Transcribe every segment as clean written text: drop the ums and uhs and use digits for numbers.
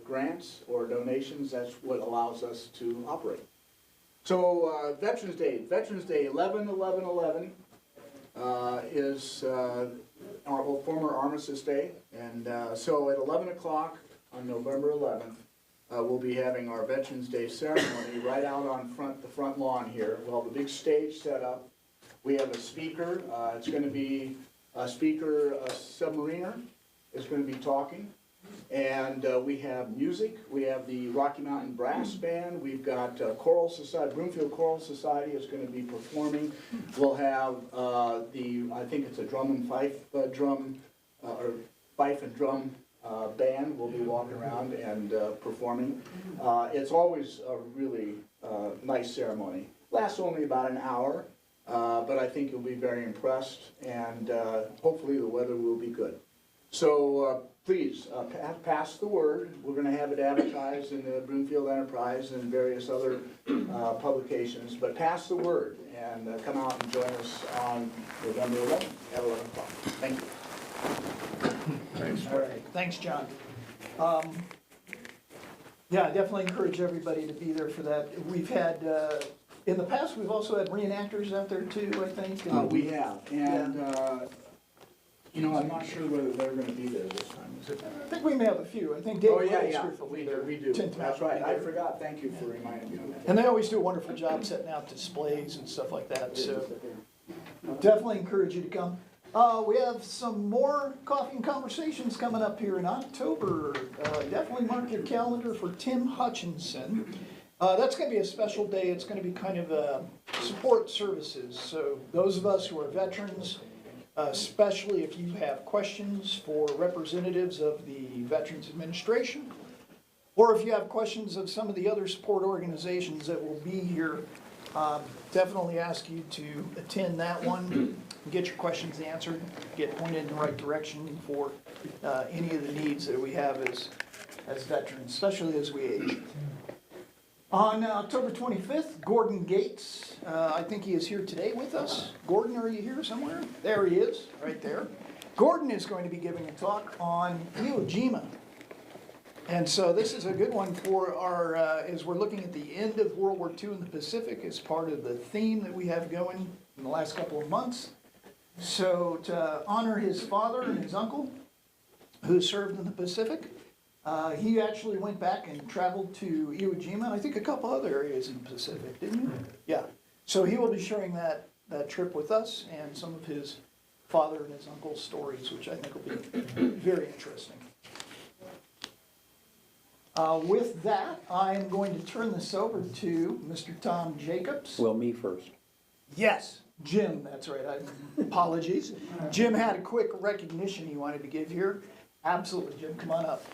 grants or donations. That's what allows us to operate. So Veterans Day 11/11/11 is our former Armistice Day, and so at 11 o'clock on November 11th, we'll be having our Veterans Day ceremony right out on the front lawn here. We'll have a big stage set up. We have a speaker. It's going to be a speaker, a submariner is going to be talking. And we have music. We have the Rocky Mountain Brass Band. We've got Choral Society, Broomfield Choral Society is going to be performing. We'll have I think it's a drum and fife or fife and drum band will be walking around and performing. It's always a really nice ceremony. Lasts only about an hour, but I think you'll be very impressed, and hopefully the weather will be good. So please pass the word. We're going to have it advertised in the Broomfield Enterprise and various other publications, but pass the word and come out and join us on November 11th at 11 o'clock. Thank you. Thanks. All right. Thanks, John. Yeah, I definitely encourage everybody to be there for that. We've had, in the past, we've also had reenactors out there too, I think. We have, and you know, I'm not sure whether they're going to be there this time. Is it? I think we may have a few. I think Dave will be there. We do. That's right. I forgot. Thank you for reminding me of that. And they always do a wonderful job setting out displays and stuff like that. So definitely encourage you to come. We have some more coffee and conversations coming up here in October. Definitely mark your calendar for Tim Hutchinson. That's going to be a special day. It's going to be kind of support services. So those of us who are veterans, especially if you have questions for representatives of the Veterans Administration, or if you have questions of some of the other support organizations that will be here, definitely ask you to attend that one, get your questions answered, get pointed in the right direction for any of the needs that we have as veterans, especially as we age. On October 25th, Gordon Gates, I think he is here today with us. Gordon, are you here somewhere? There he is, right there. Gordon is going to be giving a talk on Iwo Jima. And so this is a good one for our, as we're looking at the end of World War II in the Pacific as part of the theme that we have going in the last couple of months. So to honor his father and his uncle who served in the Pacific, he actually went back and traveled to Iwo Jima, and I think a couple other areas in the Pacific, didn't you? Yeah. So he will be sharing that trip with us and some of his father and his uncle's stories, which I think will be very interesting. With that, I'm going to turn this over to Mr. Tom Jacobs. Well, me first. Yes, Jim, that's right. Apologies. Jim had a quick recognition he wanted to give here. Absolutely, Jim, come on up.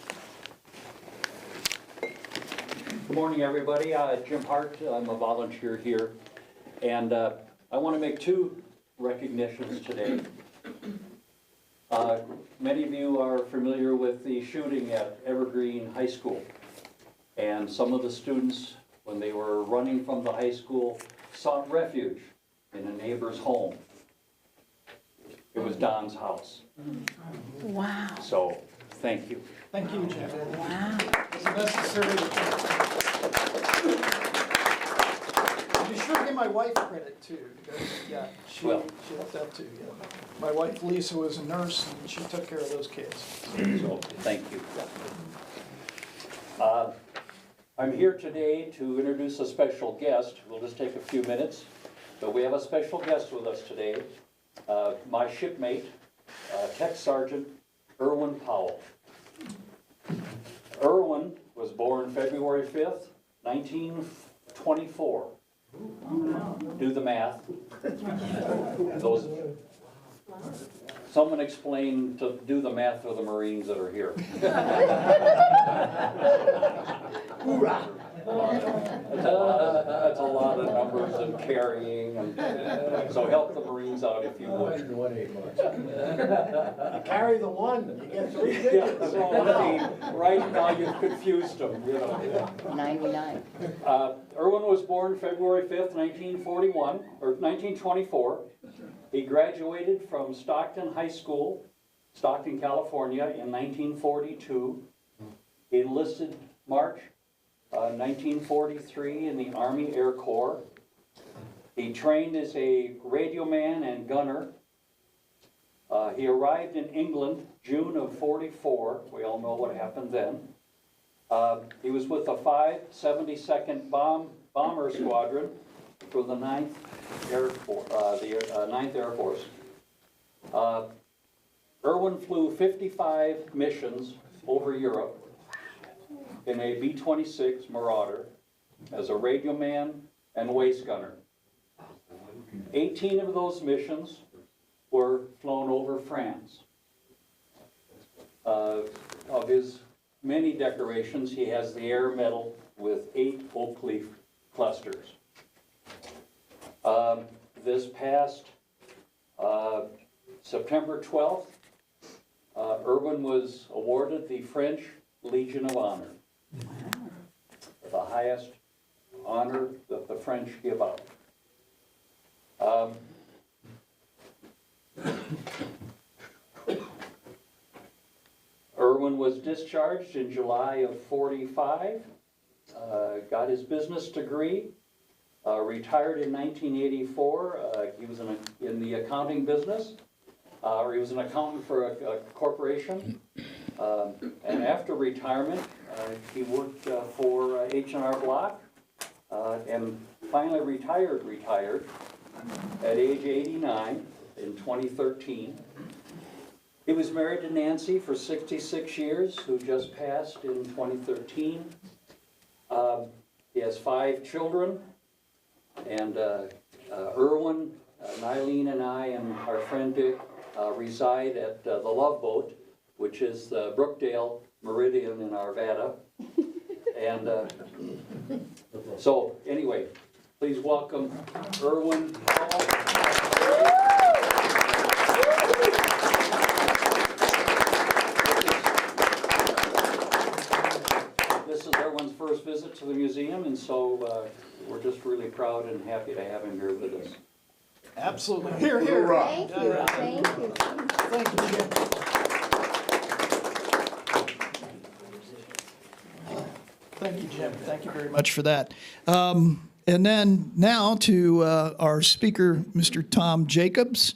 Good morning, everybody. Jim Hart. I'm a volunteer here, and I want to make two recognitions today. Many of you are familiar with the shooting at Evergreen High School, and some of the students, when they were running from the high school, sought refuge in a neighbor's home. It was Don's house. Wow. So, thank you. Thank you, Jim. Wow. It's necessary. Be sure to give my wife credit too, because yeah, she helped out too. Yeah. My wife Lisa was a nurse and she took care of those kids. So, thank you. I'm here today to introduce a special guest. We'll just take a few minutes, but we have a special guest with us today. My shipmate, Tech Sergeant Erwin Powell. Erwin was born February 5th, 1924. Do the math. Someone explain to do the math for the Marines that are here. Hoorah! That's a lot of numbers and carrying, and so help the Marines out if you would. You carry the one, you get 3 digits. Yeah, so, right now you've confused them, you know. 99. Erwin was born February 5th, 1941, or 1924. He graduated from Stockton High School, Stockton, California in 1942. He enlisted March 1943 in the Army Air Corps. He trained as a radioman and gunner. He arrived in England June of '44. We all know what happened then. He was with the 572nd Bomber Squadron for the 9th Air Force. Irwin flew 55 missions over Europe in a B-26 Marauder as a radioman and waist gunner. 18 of those missions were flown over France. Of his many decorations, he has the Air Medal with 8 oak leaf clusters. This past September 12th, Irwin was awarded the French Legion of Honor, the highest honor that the French give out. Irwin was discharged in July of '45, got his business degree, retired in 1984. He was in the accounting business, or he was an accountant for a corporation. And after retirement, he worked for H&R Block, and finally retired at age 89 in 2013. He was married to Nancy for 66 years, who just passed in 2013. He has 5 children, and Irwin, Nylene, and I, and our friend Dick reside at the Love Boat, which is the Brookdale Meridian in Arvada. And so, anyway, please welcome Irwin. This is Irwin's first visit to the museum, and so we're just really proud and happy to have him here with us. Absolutely. Here, here. Thank you, thank you. Thank you, Jim. Thank you, Jim. Thank you very much for that. And then now to our speaker, Mr. Tom Jacobs.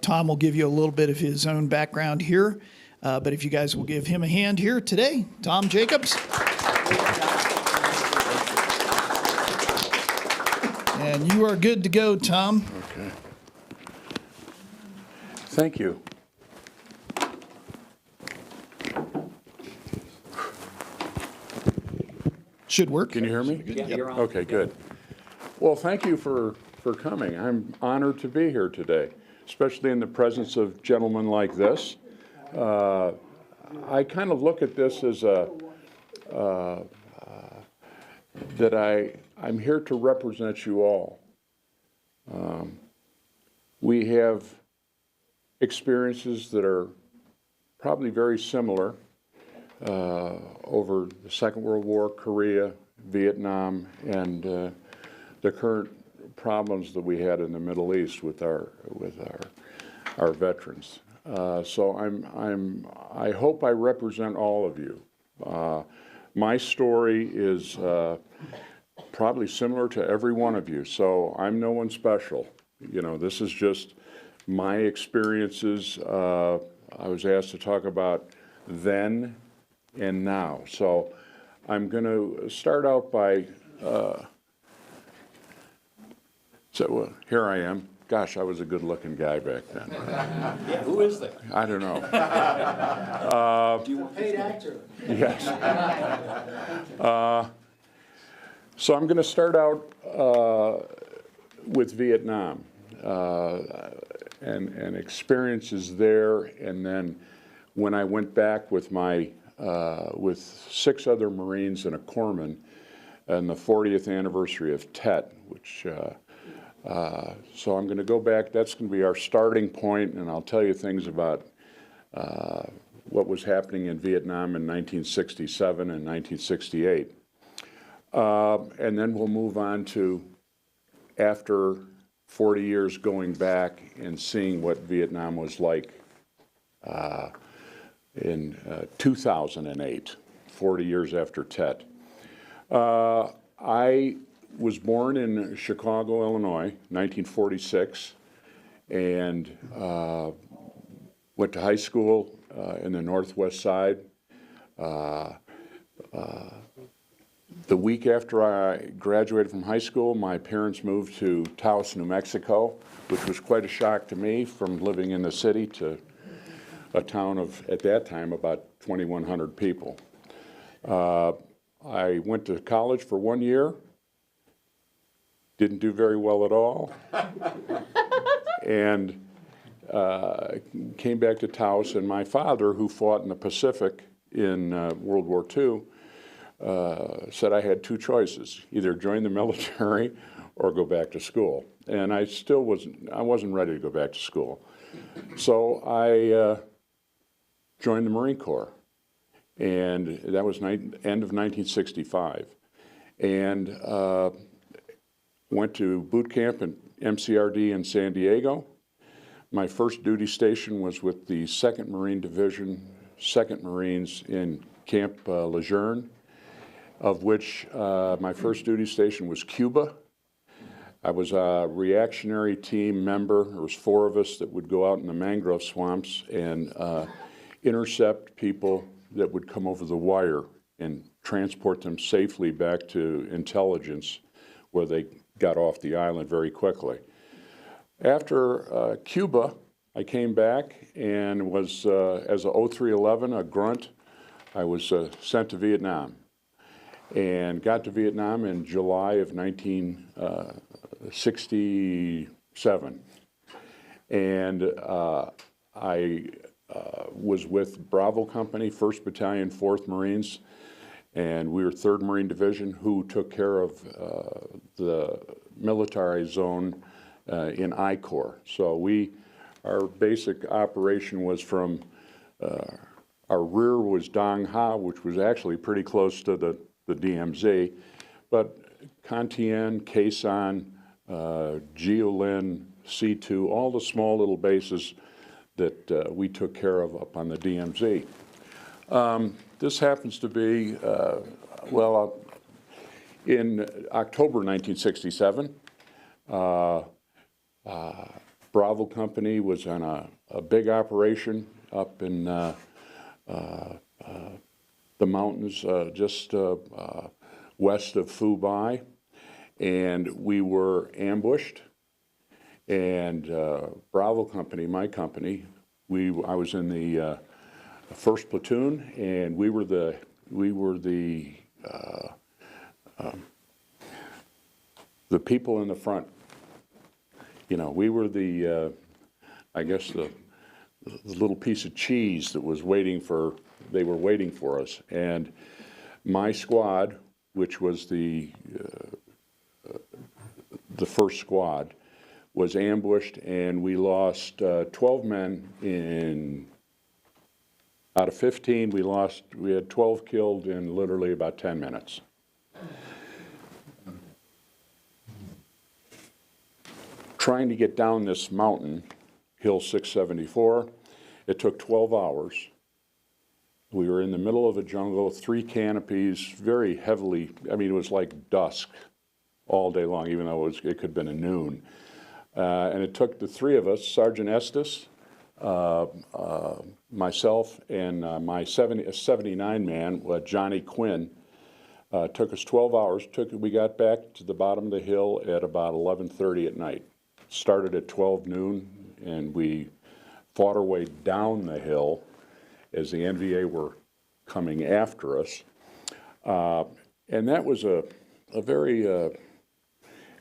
Tom will give you a little bit of his own background here, but if you guys will give him a hand here today, Tom Jacobs. And you are good to go, Tom. Okay. Thank you. Should work. Can you hear me? Yeah, you're on. Okay, good. Well, thank you for coming. I'm honored to be here today, especially in the presence of gentlemen like this. I kind of look at this as that I'm here to represent you all. We have experiences that are probably very similar over the Second World War, Korea, Vietnam, and the current problems that we had in the Middle East with our veterans. So I hope I represent all of you. My story is probably similar to every one of you, so I'm no one special. You know, this is just my experiences. I was asked to talk about then and now. So I'm going to start out by, well, here I am. Gosh, I was a good-looking guy back then. Yeah, who is that? I don't know. Paid actor. Yes. So I'm going to start out with Vietnam and experiences there, and then when I went back with with 6 other Marines and a corpsman on the 40th anniversary of Tet, which so I'm going to go back. That's going to be our starting point, and I'll tell you things about what was happening in Vietnam in 1967 and 1968. And then we'll move on to after 40 years going back and seeing what Vietnam was like in 2008. 40 years after Tet. I was born in Chicago, Illinois, 1946, and went to high school in the Northwest Side. The week after I graduated from high school, my parents moved to Taos, New Mexico, which was quite a shock to me from living in the city to a town of, at that time, about 2,100 people. I went to college for 1 year, didn't do very well at all, and came back to Taos, and my father, who fought in the Pacific in World War II, said I had two choices, either join the military or go back to school. And I wasn't ready to go back to school. So I joined the Marine Corps, and that was end of 1965. And went to boot camp in MCRD in San Diego. My first duty station was with the 2nd Marine Division, 2nd Marines in Camp Lejeune, of which my first duty station was Cuba. I was a reactionary team member. There was 4 of us that would go out in the mangrove swamps and intercept people that would come over the wire and transport them safely back to intelligence, where they got off the island very quickly. After Cuba, I came back and was, as a 0311, a grunt, I was sent to Vietnam, and got to Vietnam in July of 1967. And I was with Bravo Company, 1st Battalion, 4th Marines, and we were 3rd Marine Division, who took care of the military zone in I Corps. So our basic operation was from, our rear was Dong Ha, which was actually pretty close to the DMZ, but Con Thien, Khe Sanh, Jiulin, C2, all the small little bases that we took care of up on the DMZ. This happens to be, in October 1967, Bravo Company was on a big operation up in the mountains just west of Phu Bai, and we were ambushed. And Bravo Company, my company, I was in the 1st platoon, and we were the people in the front. You know, we were I guess the little piece of cheese that was they were waiting for us. And my squad, which was the 1st squad, was ambushed, and we lost 12 men out of 15, we had 12 killed in literally about 10 minutes. Trying to get down this mountain, Hill 674, it took 12 hours. We were in the middle of a jungle, 3 canopies, very heavily, I mean, it was like dusk all day long, even though it could have been a noon. And it took the 3 of us, Sergeant Estes, myself, and my 79 man, Johnny Quinn. Took us 12 hours. We got back to the bottom of the hill at about 11:30 at night. Started at 12 noon, and we fought our way down the hill as the NVA were coming after us. And that was a very,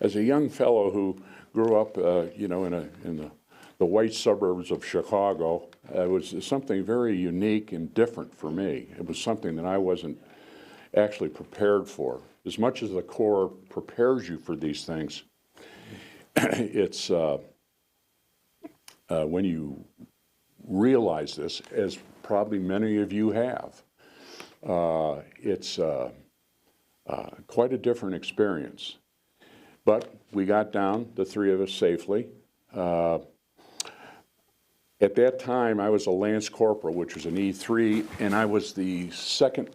as a young fellow who grew up, you know, in the white suburbs of Chicago, it was something very unique and different for me. It was something that I wasn't actually prepared for. As much as the Corps prepares you for these things, it's when you realize this, as probably many of you have, it's quite a different experience. But we got down, the 3 of us, safely. At that time, I was a Lance Corporal, which was an E3, and I was the 2nd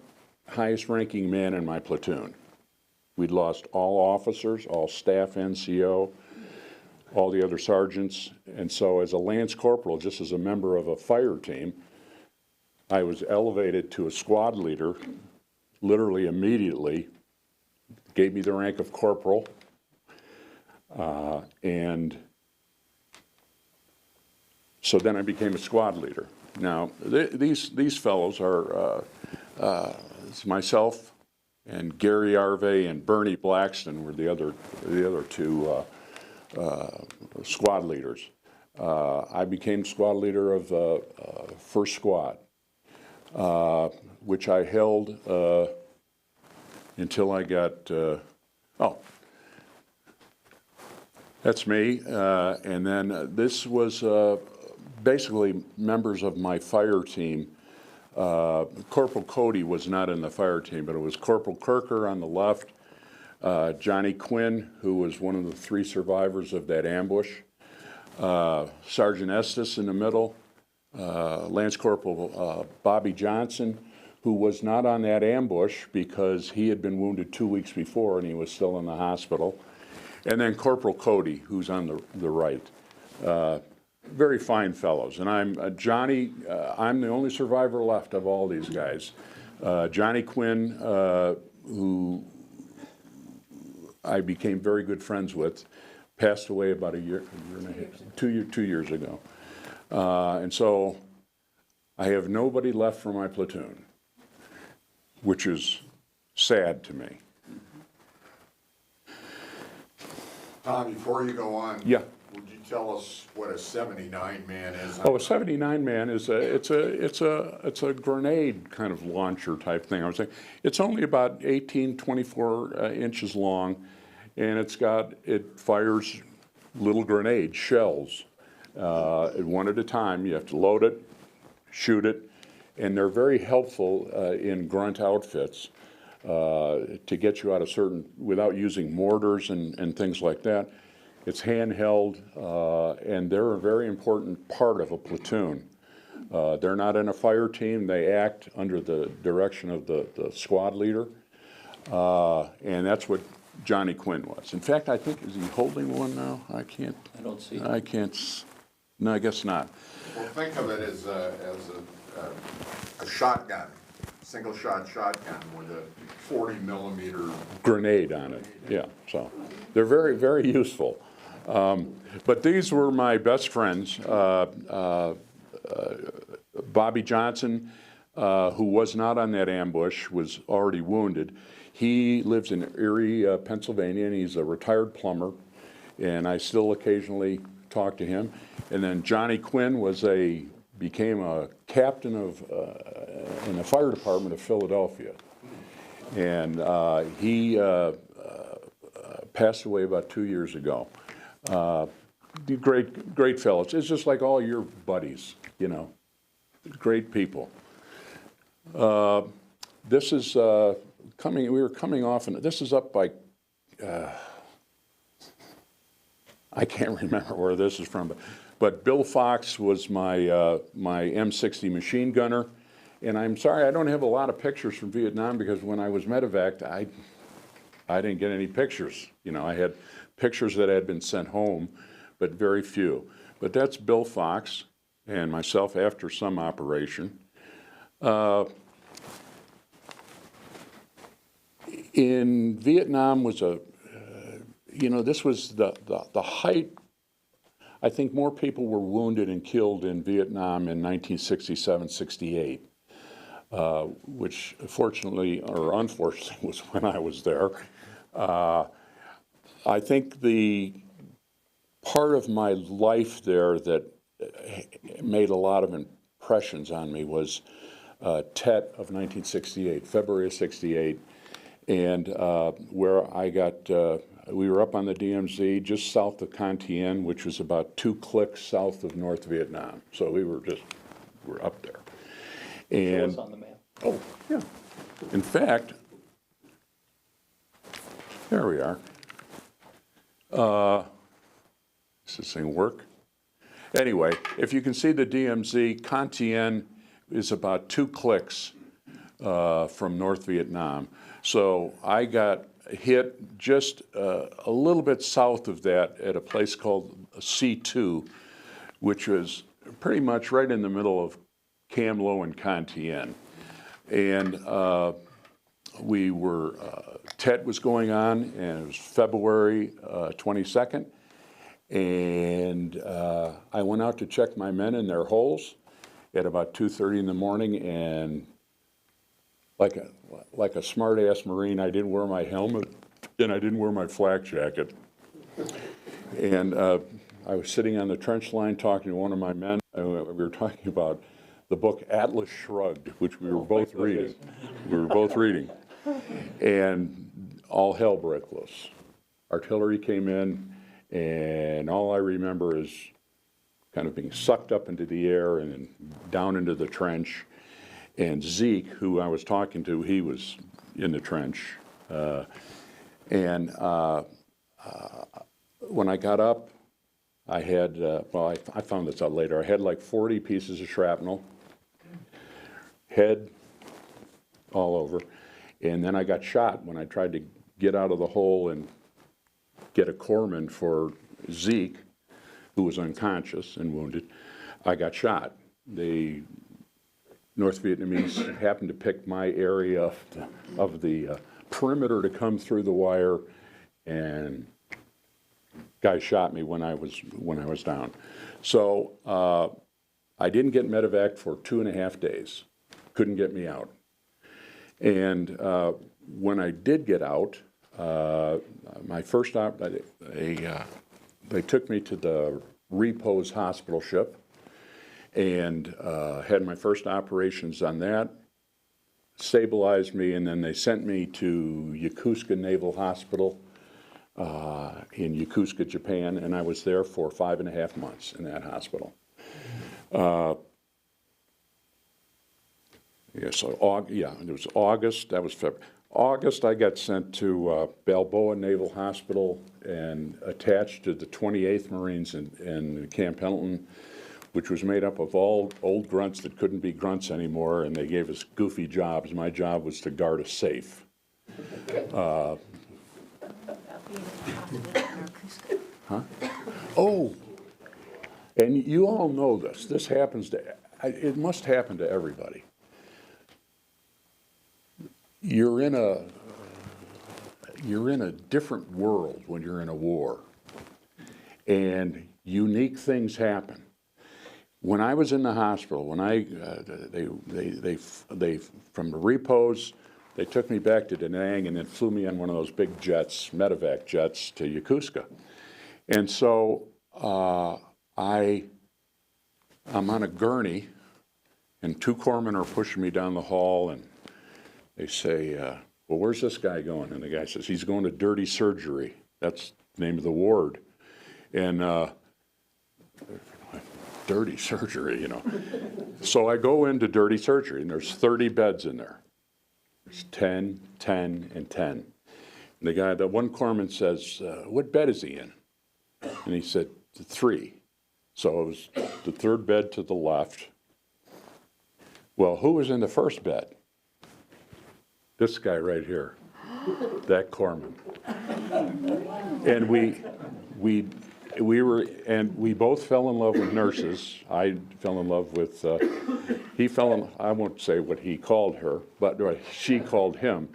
highest ranking man in my platoon. We'd lost all officers, all staff NCO, all the other sergeants. And so as a Lance Corporal, just as a member of a fire team, I was elevated to a squad leader literally immediately, gave me the rank of corporal, and so then I became a squad leader. Now, these fellows are, it's myself and Gary Arvey and Bernie Blackston were the other two squad leaders. I became squad leader of First Squad, which I held until I got, oh, that's me. And then this was basically members of my fire team. Corporal Cody was not in the fire team, but it was Corporal Kirker on the left, Johnny Quinn, who was one of the 3 survivors of that ambush, Sergeant Estes in the middle, Lance Corporal Bobby Johnson, who was not on that ambush because he had been wounded 2 weeks before and he was still in the hospital, and then Corporal Cody, who's on the right. Very fine fellows. And I'm Johnny, I'm the only survivor left of all these guys. Johnny Quinn, who I became very good friends with, passed away about a year and a half, 2 years ago. And so I have nobody left from my platoon, which is sad to me. Tom, before you go on. Yeah. Would you tell us what a 79 man is? Oh, a 79 man is it's a grenade kind of launcher type thing. I was saying it's only about 18, 24 inches long, and it fires little grenade shells one at a time. You have to load it, shoot it, and they're very helpful in grunt outfits to get you out of certain without using mortars and things like that. It's handheld, and they're a very important part of a platoon. They're not in a fire team. They act under the direction of the squad leader, and that's what Johnny Quinn was. In fact, I think, is he holding one now? I don't see it. I can't, no, I guess not. Well, think of it as a shotgun, single shot shotgun with a 40 millimeter grenade on it. Yeah, so they're very, very useful. But these were my best friends. Bobby Johnson, who was not on that ambush, was already wounded. He lives in Erie, Pennsylvania, and he's a retired plumber, and I still occasionally talk to him. And then Johnny Quinn became a captain in the fire department of Philadelphia. And he passed away about 2 years ago. Great fellows. It's just like all your buddies, you know, great people. This is we were coming off, and this is up by, I can't remember where this is from, but Bill Fox was my M60 machine gunner. And I'm sorry, I don't have a lot of pictures from Vietnam because when I was medevaced, I didn't get any pictures. You know, I had pictures that had been sent home, but very few. But that's Bill Fox and myself after some operation. In Vietnam was this was the height. I think more people were wounded and killed in Vietnam in 1967, 68. Which fortunately or unfortunately was when I was there. I think the part of my life there that made a lot of impressions on me was Tet of 1968, February of 68, and where I got, we were up on the DMZ just south of Con Tien, which was about 2 clicks south of North Vietnam. So we're up there. And, on the map. Oh, yeah. In fact, there we are. Does this thing work? Anyway, if you can see the DMZ, Con Tien is about 2 clicks from North Vietnam. So I got hit just a little bit south of that at a place called C2, which was pretty much right in the middle of Cam Lo and Con Tien. And we were, Tet was going on, and it was February 22nd. And I went out to check my men in their holes at about 2:30 in the morning, and like a smart-ass Marine, I didn't wear my helmet, and I didn't wear my flak jacket. And I was sitting on the trench line talking to one of my men. We were talking about the book Atlas Shrugged, which we were both reading. And all hell broke loose. Artillery came in, and all I remember is kind of being sucked up into the air and then down into the trench. And Zeke, who I was talking to, he was in the trench. When I got up, I had, I found this out later, I had like 40 pieces of shrapnel, head all over, and then I got shot when I tried to get out of the hole and get a corpsman for Zeke, who was unconscious and wounded. I got shot. The North Vietnamese happened to pick my area of the perimeter to come through the wire, and guy shot me when I was down. So I didn't get medevac for 2.5 days. Couldn't get me out. And when I did get out, my first they took me to the Repose hospital ship, and had my first operations on that, stabilized me, and then they sent me to Yokosuka Naval Hospital in Yokosuka, Japan, and I was there for 5.5 months in that hospital. It was August, that was February. August, I got sent to Balboa Naval Hospital and attached to the 28th Marines in Camp Pendleton, which was made up of all old grunts that couldn't be grunts anymore, and they gave us goofy jobs. My job was to guard a safe. Oh, and you all know this. This happens it must happen to everybody. You're in a different world when you're in a war, and unique things happen. When I was in the hospital, when they from the Repose, they took me back to Da Nang and then flew me on one of those big jets, medevac jets, to Yokosuka. And so I'm on a gurney, and 2 corpsmen are pushing me down the hall, and they say, well, where's this guy going? And the guy says, he's going to dirty surgery. That's the name of the ward. And dirty surgery, you know. So I go into dirty surgery, and there's 30 beds in there. There's 10, 10, and 10. And the one corpsman says, what bed is he in? And he said, 3. So it was the 3rd bed to the left. Well, who was in the 1st bed? This guy right here, that corpsman. And we both fell in love with nurses. I fell in love with, I won't say what he called her, but she called him,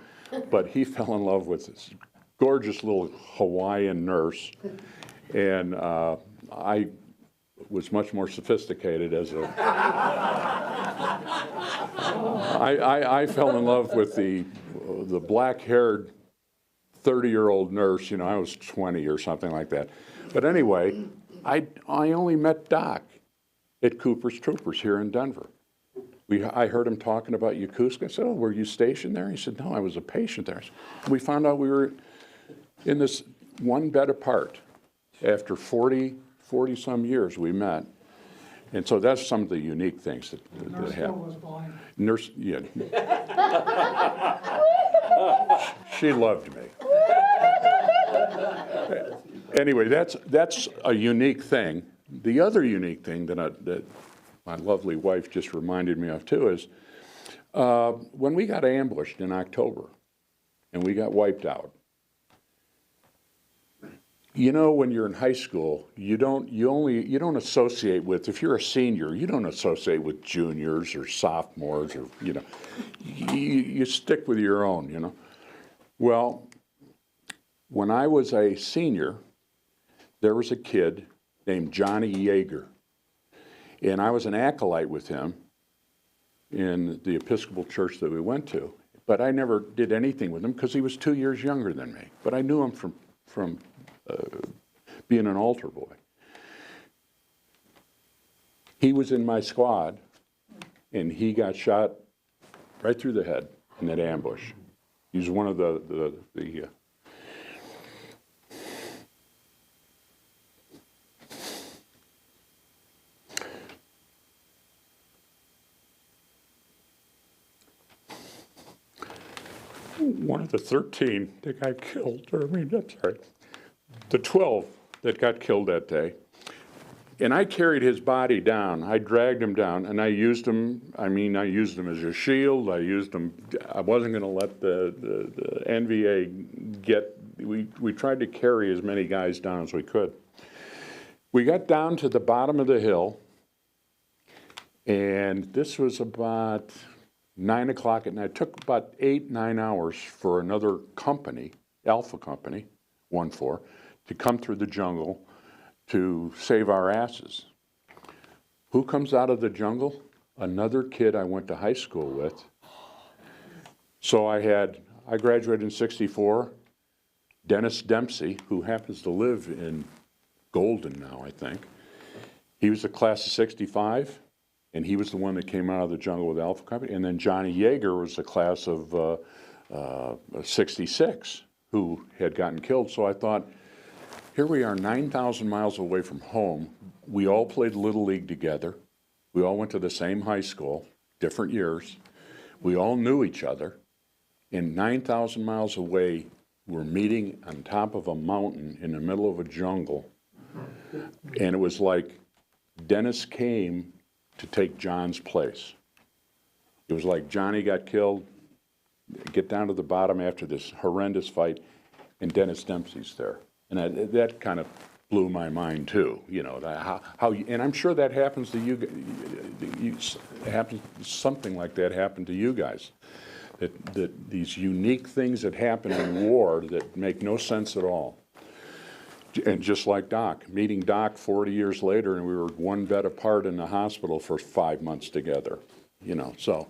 but he fell in love with this gorgeous little Hawaiian nurse. And I was much more sophisticated as a, I fell in love with the black-haired 30-year-old nurse. You know, I was 20 or something like that. But anyway, I only met Doc at Cooper's Troopers here in Denver. I heard him talking about Yokosuka. I said, oh, were you stationed there? He said, no, I was a patient there. We found out we were in this one bed apart. After 40-some years, we met. And so that's some of the unique things that happen. Was blind. Nurse, yeah. She loved me. Anyway, that's a unique thing. The other unique thing that my lovely wife just reminded me of too is When we got ambushed in October and we got wiped out, you know, when you're in high school, you don't associate with, if you're a senior, you don't associate with juniors or sophomores or, you know, you stick with your own, you know. Well, when I was a senior, there was a kid named Johnny Yeager, and I was an acolyte with him in the Episcopal church that we went to, but I never did anything with him because he was 2 years younger than me. But I knew him from being an altar boy. He was in my squad, and he got shot right through the head in that ambush. He was one of the one of the 13 that got killed, or I mean, I'm sorry, the 12 that got killed that day. And I carried his body down. I dragged him down, and I used him. I mean, I used him as a shield. I used him. I wasn't going to let the NVA get. We tried to carry as many guys down as we could. We got down to the bottom of the hill, and this was about 9 o'clock at night. It took about 8-9 hours for another company, Alpha Company, 1-4, to come through the jungle to save our asses. Who comes out of the jungle? Another kid I went to high school with. So I graduated in '64. Dennis Dempsey, who happens to live in Golden now, I think. He was the class of '65, and he was the one that came out of the jungle with Alpha Company. And then Johnny Yeager was the class of '66, who had gotten killed. So I thought, here we are 9,000 miles away from home. We all played Little League together. We all went to the same high school, different years. We all knew each other. And 9,000 miles away, we're meeting on top of a mountain in the middle of a jungle. And it was like Dennis came to take John's place. It was like Johnny got killed, get down to the bottom after this horrendous fight, and Dennis Dempsey's there. And that kind of blew my mind too, you know, how and I'm sure that happens to you, something like that happened to you guys. That these unique things that happen in war that make no sense at all. And just like Doc, meeting Doc 40 years later, and we were one bed apart in the hospital for 5 months together, you know, so.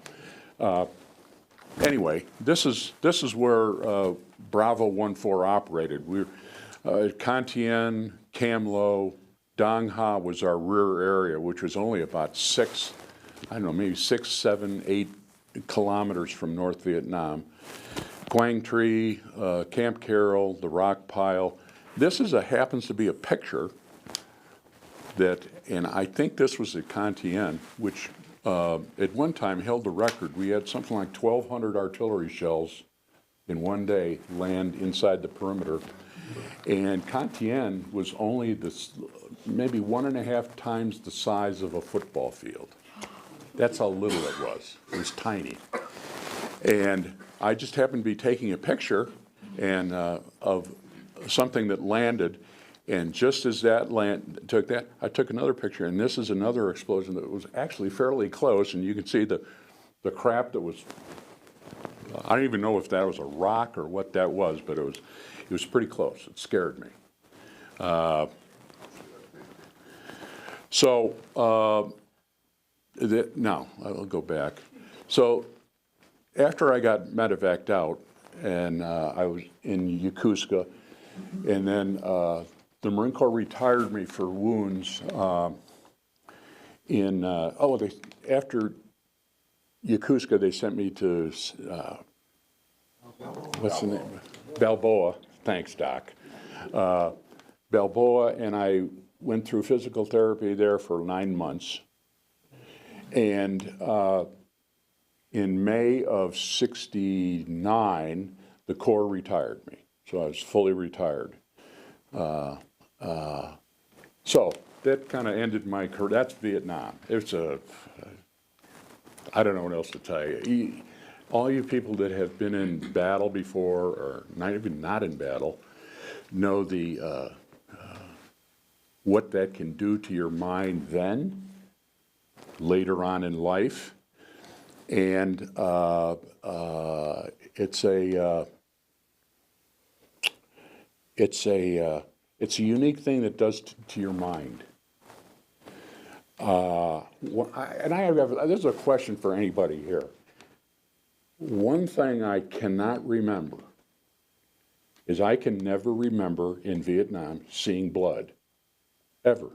Anyway, this is where Bravo 1-4 operated. Cantien, Cam-Lo, Dong Ha was our rear area, which was only about 6, maybe 6, 7, 8 kilometers from North Vietnam. Quang Tri, Camp Carroll, the Rock Pile. This happens to be a picture that, and I think this was at Cantien, which at one time held the record. We had something like 1,200 artillery shells in one day land inside the perimeter. And Cantien was only maybe 1.5 times the size of a football field. That's how little it was. It was tiny. And I just happened to be taking a picture and of something that landed, and just as that I took another picture, and this is another explosion that was actually fairly close, and you can see the crap that was, I don't even know if that was a rock or what that was, but it was pretty close. It scared me. I'll go back. So after I got medevaced out, and I was in Yokosuka, and then the Marine Corps retired me for wounds after Yokosuka, they sent me to, what's the name? Balboa. Thanks, Doc. Balboa, and I went through physical therapy there for 9 months. And in May of '69, the Corps retired me. So I was fully retired. So that kind of ended my career. That's Vietnam. It's a I don't know what else to tell you. All you people that have been in battle before, or not even not in battle, know the what that can do to your mind then, later on in life, and it's a unique thing that does to your mind. This is a question for anybody here. One thing I cannot remember is I can never remember in Vietnam seeing blood, ever.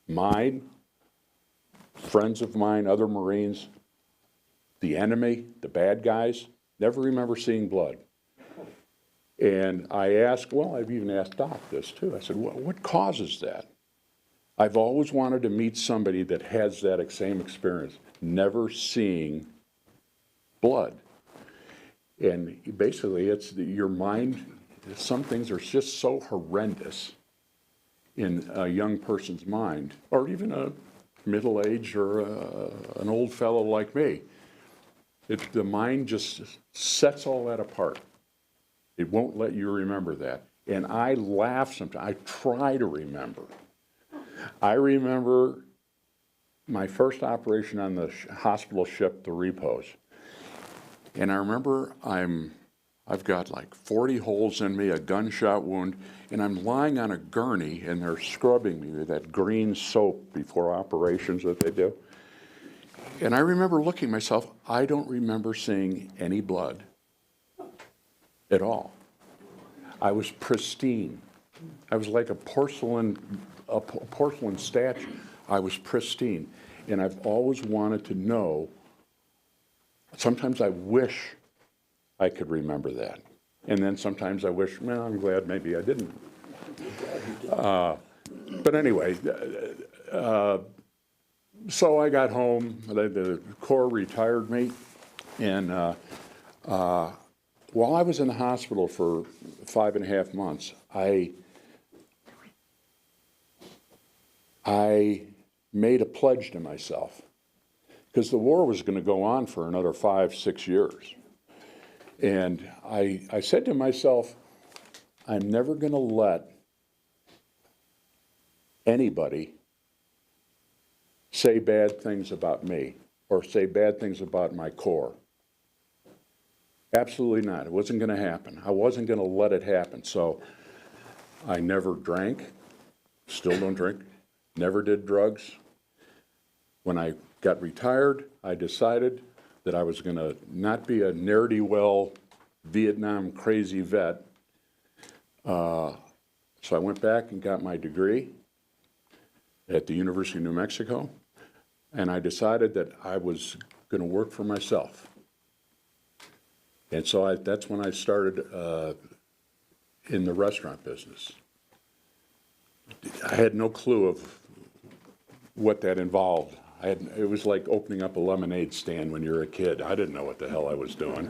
Mine, friends of mine, other Marines, the enemy, the bad guys, never remember seeing blood. And I asked, well, I've even asked Doc this too. I said, what causes that? I've always wanted to meet somebody that has that same experience, never seeing blood. And basically, it's your mind, some things are just so horrendous in a young person's mind, or even a middle-aged or an old fellow like me. The mind just sets all that apart. It won't let you remember that. And I laugh sometimes. I try to remember. I remember my first operation on the hospital ship, the Repose. And I remember I've got like 40 holes in me, a gunshot wound, and I'm lying on a gurney and they're scrubbing me with that green soap before operations that they do. And I remember looking at myself, I don't remember seeing any blood at all. I was pristine. I was like a porcelain statue. I was pristine. And I've always wanted to know, sometimes I wish I could remember that. And then sometimes I wish, well, I'm glad maybe I didn't. But anyway, so I got home, the Corps retired me, and while I was in the hospital for 5.5 months, I made a pledge to myself, because the war was going to go on for another 5-6 years. And I said to myself, I'm never going to let anybody say bad things about me or say bad things about my Corps. Absolutely not. It wasn't going to happen. I wasn't going to let it happen. So I never drank, still don't drink, never did drugs. When I got retired, I decided that I was going to not be a ne'er-do-well Vietnam crazy vet. So I went back and got my degree at the University of New Mexico, and I decided that I was going to work for myself. And so that's when I started in the restaurant business. I had no clue of what that involved. It was like opening up a lemonade stand when you're a kid. I didn't know what the hell I was doing.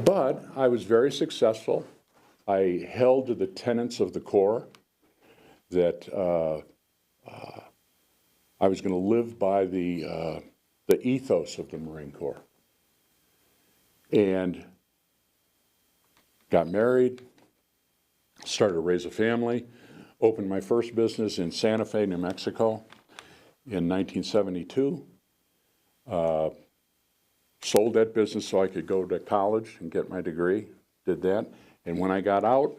But I was very successful. I held to the tenets of the Corps that I was going to live by the ethos of the Marine Corps. And got married, started to raise a family, opened my first business in Santa Fe, New Mexico in 1972. Sold that business so I could go to college and get my degree, did that. And when I got out,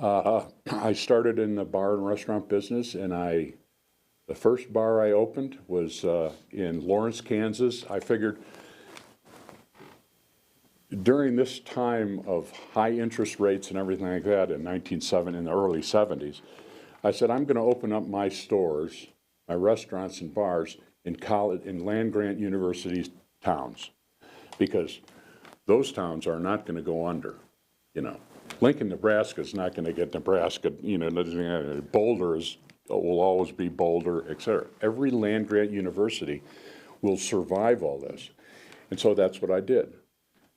I started in the bar and restaurant business, and the first bar I opened was in Lawrence, Kansas. I figured during this time of high interest rates and everything like that in in the early 70s, I said, I'm going to open up my stores, my restaurants and bars in land-grant university towns, because those towns are not going to go under, you know. Lincoln, Nebraska is not going to get Nebraska, you know, Boulder will always be Boulder, et cetera. Every land-grant university will survive all this. And so that's what I did.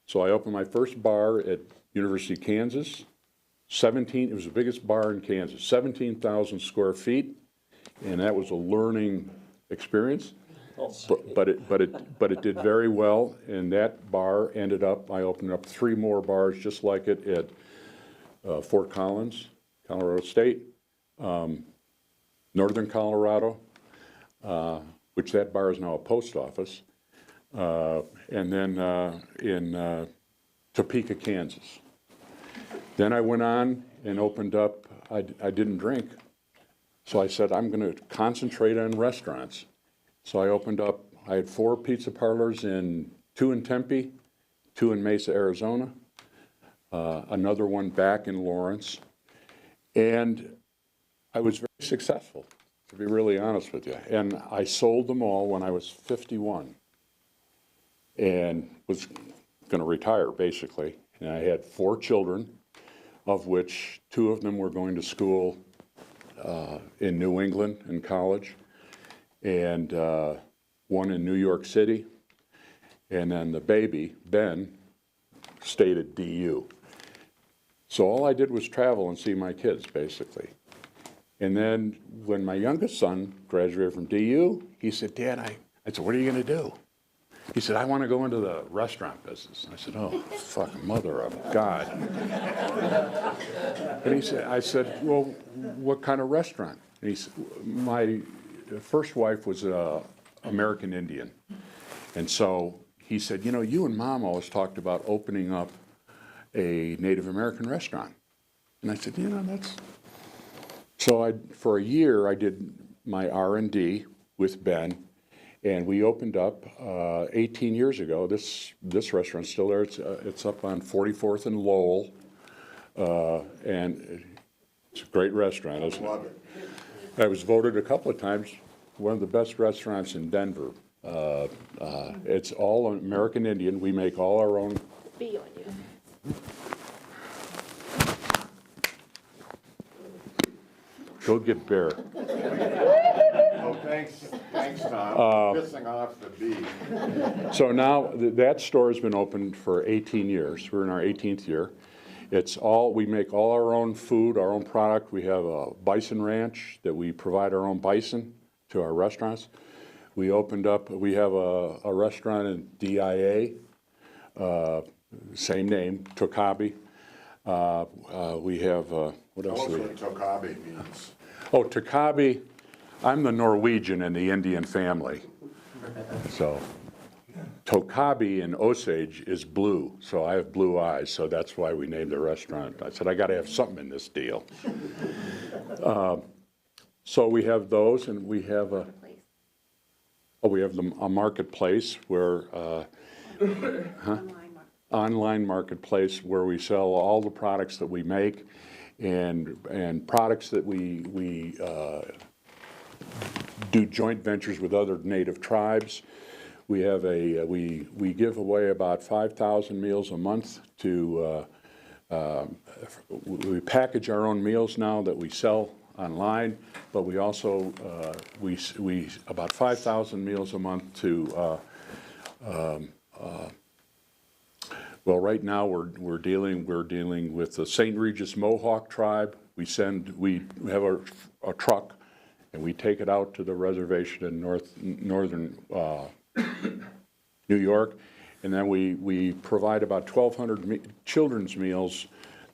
So I opened my first bar at University of Kansas. It was the biggest bar in Kansas, 17,000 square feet, and that was a learning experience. but it did very well, and that bar ended up, I opened up 3 more bars just like it at Fort Collins, Colorado State, Northern Colorado, which that bar is now a post office, and then in Topeka, Kansas. Then I went on and opened up, I didn't drink, so I said, I'm going to concentrate on restaurants. So I opened up, I had 4 pizza parlors, 2 in Tempe, 2 in Mesa, Arizona, another one back in Lawrence, and I was very successful, to be really honest with you. And I sold them all when I was 51 and was going to retire, basically. And I had 4 children, of which 2 of them were going to school in New England in college, and 1 in New York City. And then the baby, Ben, stayed at DU. So all I did was travel and see my kids, basically. And then when my youngest son graduated from DU, he said, Dad, I said, what are you going to do? He said, I want to go into the restaurant business. I said, oh, fucking mother of God. And I said, well, what kind of restaurant? And he said, my first wife was American Indian. And so he said, you know, you and Mom always talked about opening up a Native American restaurant. And I said, you know, that's... So for a year, I did my R&D with Ben, and we opened up 18 years ago. This restaurant's still there. It's up on 44th and Lowell, and it's a great restaurant, isn't it? Love it. I was voted a couple of times one of the best restaurants in Denver. It's all American Indian. We make all our own. Be on you. Go get Bear. Oh, thanks, Tom, pissing off the bee. So now that store has been open for 18 years. We're in our 18th year. We make all our own food, our own product. We have a bison ranch that we provide our own bison to our restaurants. We have a restaurant in DIA, same name, Tokabe. We have, what else do we have? Tell us what Tokabe means. Oh, Tokabe, I'm the Norwegian in the Indian family. So Tokabe in Osage is blue, so I have blue eyes, so that's why we named the restaurant. I said, I got to have something in this deal. So we have those, and we have a marketplace where, online marketplace where we sell all the products that we make and products that we do joint ventures with other native tribes. We have we give away about 5,000 meals a month to, we package our own meals now that we sell online, but we also, we about 5,000 meals a month to, well, right now we're dealing with the St. Regis Mohawk tribe. We have a truck, and we take it out to the reservation in northern New York, and then we provide about 1,200 children's meals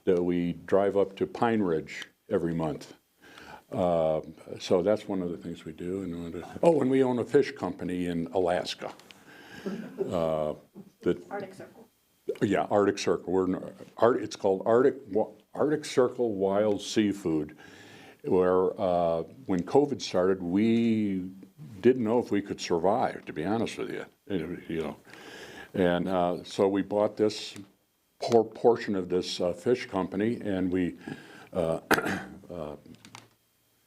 that we drive up to Pine Ridge every month. So that's one of the things we do. And we own a fish company in Alaska. Arctic Circle. Yeah, Arctic Circle. It's called Arctic Circle Wild Seafood, where when COVID started, we didn't know if we could survive, to be honest with you. You know, and so we bought this portion of this fish company, and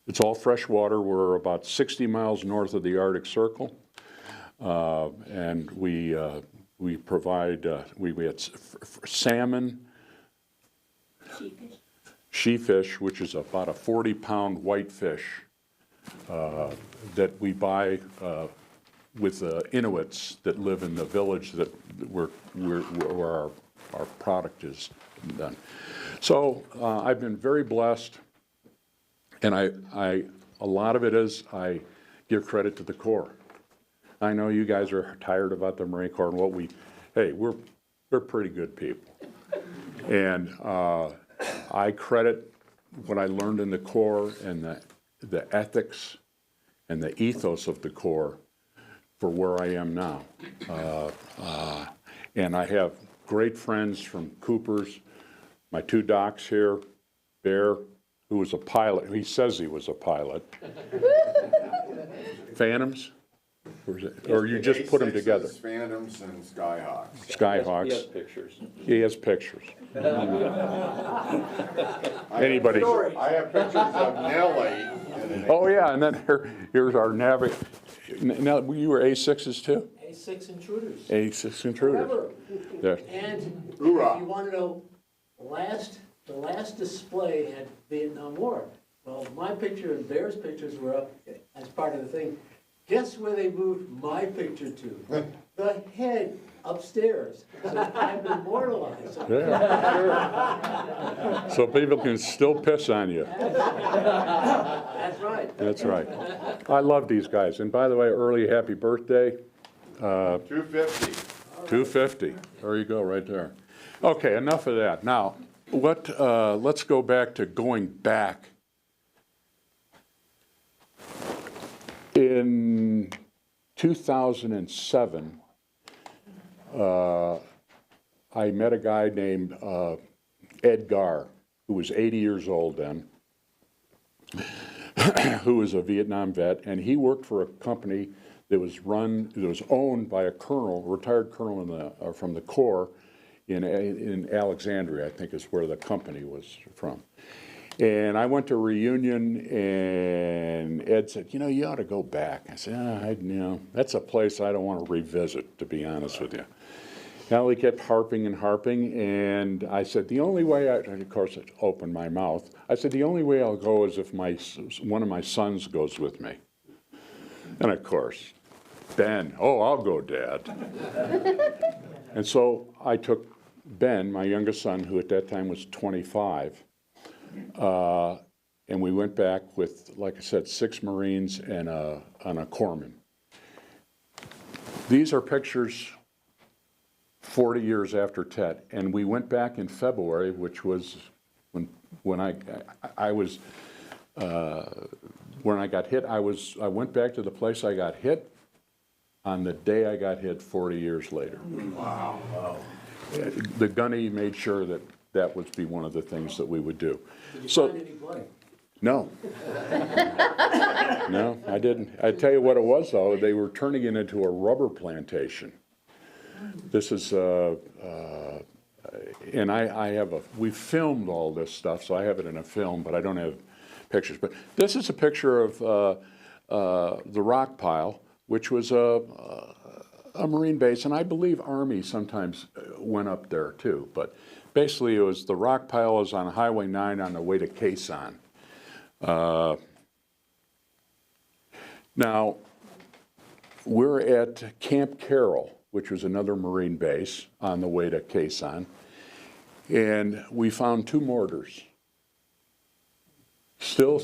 it's all fresh water. We're about 60 miles north of the Arctic Circle, and we provide, we had salmon, she-fish, which is about a 40-pound whitefish that we buy with Inuits that live in the village where our product is done. So I've been very blessed, and a lot of it is I give credit to the Corps. I know you guys are tired about the Marine Corps and what hey, we're pretty good people. And I credit what I learned in the Corps and the ethics and the ethos of the Corps for where I am now. And I have great friends from Cooper's, my 2 docs here, Bear, who was a pilot. He says he was a pilot. Phantoms? Or you just put them together? A6s, Phantoms, and Skyhawks. Skyhawks. He has pictures. He has pictures. Anybody? I have pictures of Nellie. And an Oh, yeah, and then here's our Now, you were A6s too? A6 intruders. A6 intruders. Forever. Yeah. And if Hoorah. you want to know, the last display had Vietnam War. Well, my picture and Bear's pictures were up as part of the thing. Guess where they moved my picture to? The head upstairs. So I'm immortalized. Yeah, sure. So people can still piss on you. That's right. That's right. I love these guys. And by the way, early happy birthday. 250. 250. There you go, right there. Okay, enough of that. Now, let's go back to going back. In 2007, I met a guy named Ed Gar, who was 80 years old then, who was a Vietnam vet, and he worked for a company that was owned by a colonel, retired colonel from the Corps in Alexandria, I think is where the company was from. And I went to a reunion, and Ed said, you know, you ought to go back. I said, that's a place I don't want to revisit, to be honest with you. Now he kept harping and harping, and I said, the only way, and of course it opened my mouth, I said, the only way I'll go is if one of my sons goes with me. And of course, Ben, I'll go, Dad. And so I took Ben, my youngest son, who at that time was 25, and we went back with, like I said, 6 Marines and a corpsman. These are pictures 40 years after Tet, and we went back in February, which was when I got hit. I went back to the place I got hit on the day I got hit 40 years later. Wow. The gunny made sure that would be one of the things that we would do. Did you So, find any blood? no. No, I didn't. I tell you what it was, though. They were turning it into a rubber plantation. This is, and we filmed all this stuff, so I have it in a film, but I don't have pictures. But this is a picture of the rock pile, which was a Marine base, and I believe Army sometimes went up there too. But basically, it was the rock pile is on Highway 9 on the way to Quai San. Now, we're at Camp Carroll, which was another Marine base on the way to Quai San, and we found 2 mortars still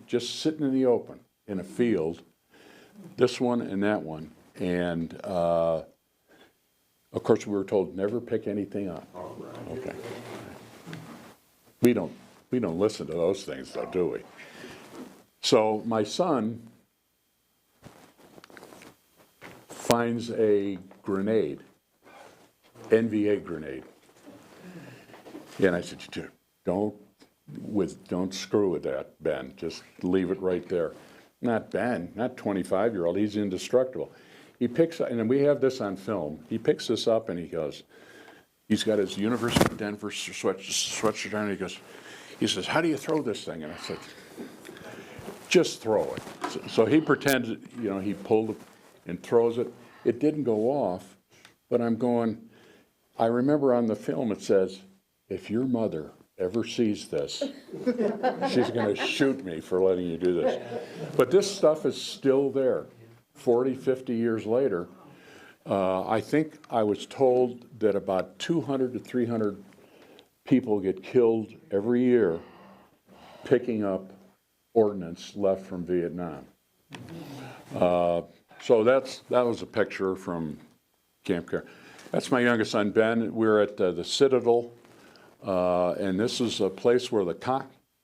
just sitting in the open in a field, this one and that one. And of course, we were told never pick anything up. Okay. We don't listen to those things, though, do we? So my son finds a grenade, NVA grenade, and I said, don't screw with that, Ben. Just leave it right there. Not Ben, not 25-year-old. He's indestructible. He picks, and we have this on film, he picks this up and he goes, he's got his University of Denver sweatshirt on, and he says, how do you throw this thing? And I said, just throw it. So he pretended, he pulled it and throws it. It didn't go off, but I'm going, I remember on the film it says, if your mother ever sees this, she's going to shoot me for letting you do this. But this stuff is still there. 40, 50 years later, I think I was told that about 200 to 300 people get killed every year picking up ordnance left from Vietnam. So that was a picture from Camp Care. That's my youngest son, Ben. We're at the Citadel, and this is a place where the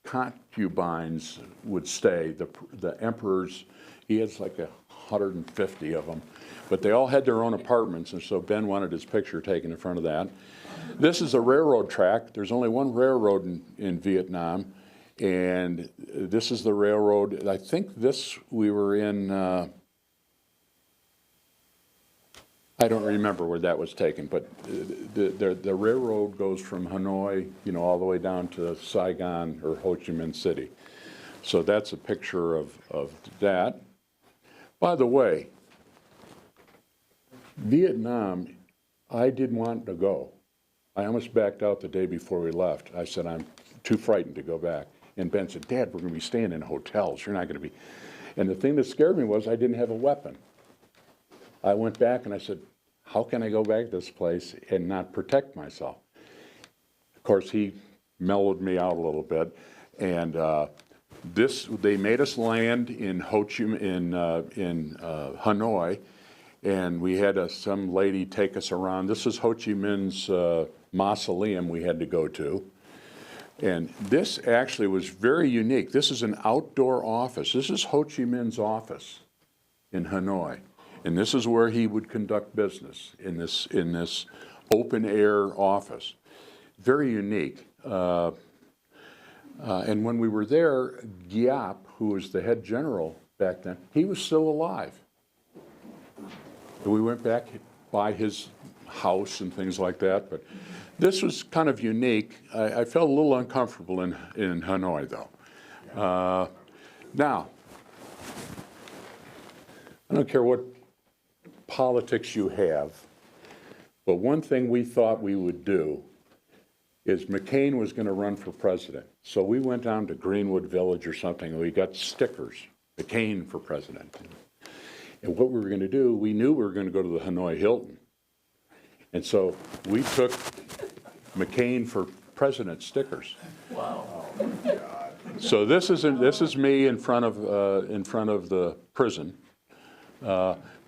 concubines would stay, the emperors. He has like 150 of them, but they all had their own apartments, and so Ben wanted his picture taken in front of that. This is a railroad track. There's only one railroad in Vietnam, and this is the railroad. I think we were in, I don't remember where that was taken, but the railroad goes from Hanoi, all the way down to Saigon or Ho Chi Minh City. So that's a picture of that. By the way, Vietnam, I didn't want to go. I almost backed out the day before we left. I said, I'm too frightened to go back. And Ben said, Dad, we're going to be staying in hotels. You're not going to be. And the thing that scared me was I didn't have a weapon. I went back and I said, how can I go back to this place and not protect myself? Of course, he mellowed me out a little bit. And they made us land in Hanoi, and we had some lady take us around. This is Ho Chi Minh's mausoleum we had to go to. And this actually was very unique. This is an outdoor office. This is Ho Chi Minh's office in Hanoi. And this is where he would conduct business, in this open air office. Very unique. And when we were there, Giap, who was the head general back then, he was still alive. And we went back by his house and things like that, but this was kind of unique. I felt a little uncomfortable in Hanoi, though. Now, I don't care what politics you have, but one thing we thought we would do is McCain was going to run for president. So we went down to Greenwood Village or something, and we got stickers, McCain for president. And what we were going to do, we knew we were going to go to the Hanoi Hilton. And so we took McCain for president stickers. Wow. So this is me in front of the prison.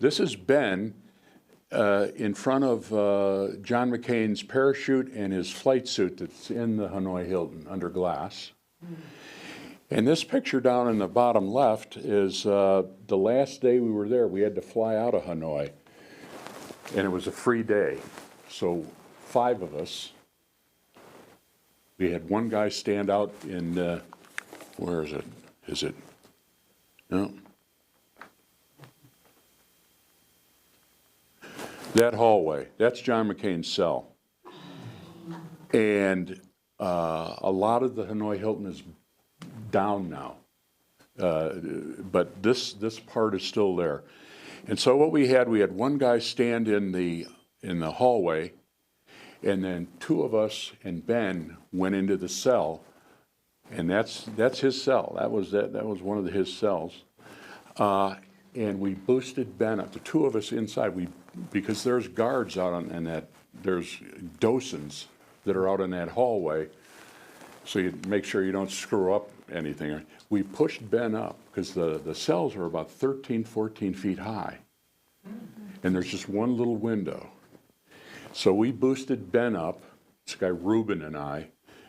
This is Ben in front of John McCain's parachute and his flight suit that's in the Hanoi Hilton under glass. And this picture down in the bottom left is the last day we were there. We had to fly out of Hanoi, and it was a free day. So 5 of us, we had one guy stand out in, where is it? Is it, no. That hallway, that's John McCain's cell. And a lot of the Hanoi Hilton is down now. But this part is still there. And so what we had one guy stand in the hallway, and then 2 of us and Ben went into the cell, and that's his cell. That was one of his cells. And we boosted Ben up. The 2 of us inside, because there's guards out in that, there's docents that are out in that hallway, so you make sure you don't screw up anything. We pushed Ben up, because the cells are about 13, 14 feet high, and there's just one little window. So we boosted Ben up, this guy Ruben and I,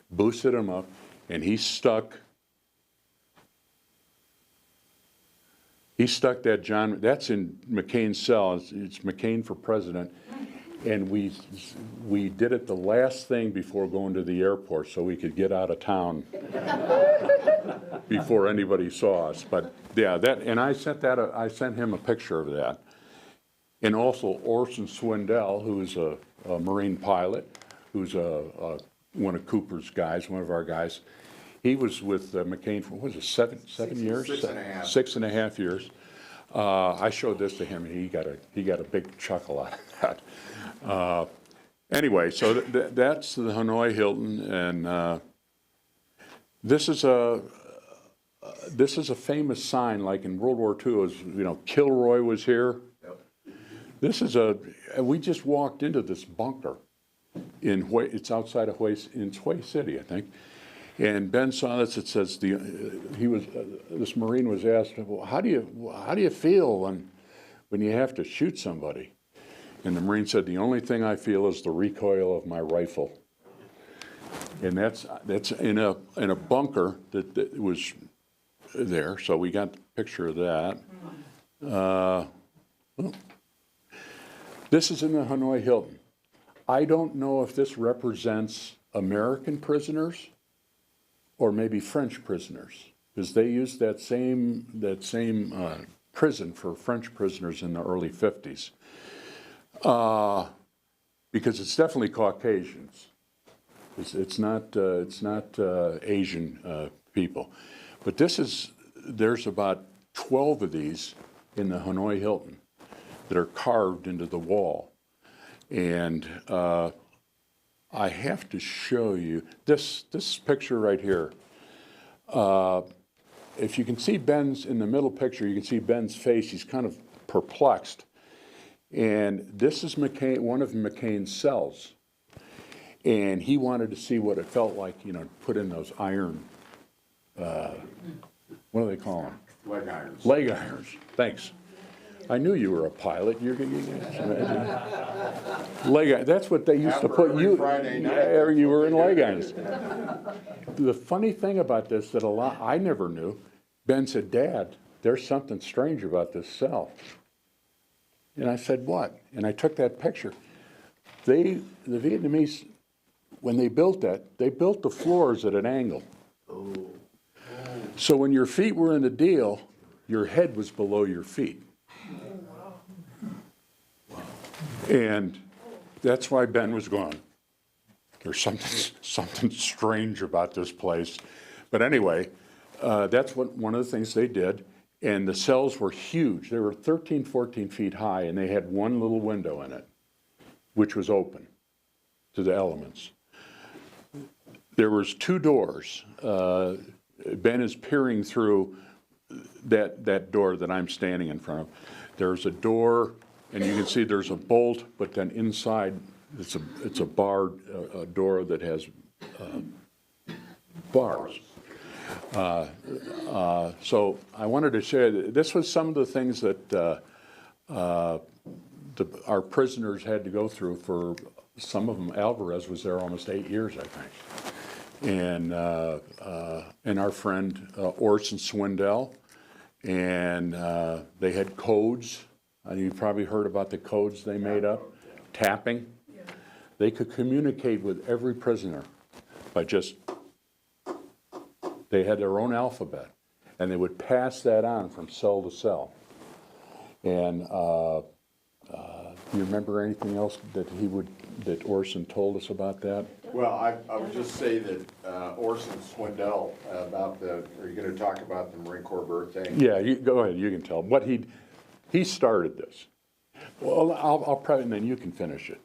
boosted him up, and he stuck that John, that's in McCain's cell, it's McCain for president, and we did it the last thing before going to the airport so we could get out of town before anybody saw us. But yeah, and I sent him a picture of that. And also Orson Swindell, who's a Marine pilot, who's one of Cooper's guys, one of our guys. He was with McCain for, what was it, seven years? 6.5 years. I showed this to him, and he got a big chuckle out of that. Anyway, so that's the Hanoi Hilton, and this is a famous sign, like in World War II. Is Kilroy was here. Yep. This is we just walked into this bunker it's outside of Hue City, I think. And Ben saw this. It says this Marine was asked, well, how do you feel when you have to shoot somebody. And the Marine said, the only thing I feel is the recoil of my rifle. And that's in a bunker that was there, so we got a picture of that. Well, this is in the Hanoi Hilton. I don't know if this represents American prisoners or maybe French prisoners, because they used that same prison for French prisoners in the early 50s. Because it's definitely Caucasians. It's not Asian people. But there's about 12 of these in the Hanoi Hilton that are carved into the wall. And I have to show you this picture right here. If you can see Ben's, in the middle picture, you can see Ben's face. He's kind of perplexed. And this is one of McCain's cells. And he wanted to see what it felt like, put in those iron, what do they call them? Leg irons. Leg irons. Thanks. I knew you were a pilot. That's what they used to put After you. every Friday night, Yeah, you were in that's leg what irons. The funny thing about this that I never knew, Ben said, Dad, there's something strange about this cell. And I said, what? And I took that picture. The Vietnamese, when they built that, they built the floors at an angle. So when your feet were in the deal, your head was below your feet. And that's why Ben was going, there's something strange about this place. But anyway, that's one of the things they did. And the cells were huge. They were 13, 14 feet high, and they had one little window in it, which was open to the elements. There was two doors. Ben is peering through that door that I'm standing in front of. There's a door, and you can see there's a bolt, but then inside it's a barred door that has bars. So I wanted to share, this was some of the things that our prisoners had to go through. For some of them, Alvarez was there almost 8 years, I think. And our friend Orson Swindell, and they had codes. You've probably heard about the codes they made up, tapping. They could communicate with every prisoner by just, they had their own alphabet, and they would pass that on from cell to cell. And do you remember anything else that Orson told us about that? Well, I would just say that Orson Swindell, are you going to talk about the Marine Corps birthday? Yeah, go ahead, you can tell him. He started this. Well, I'll probably, and then you can finish it.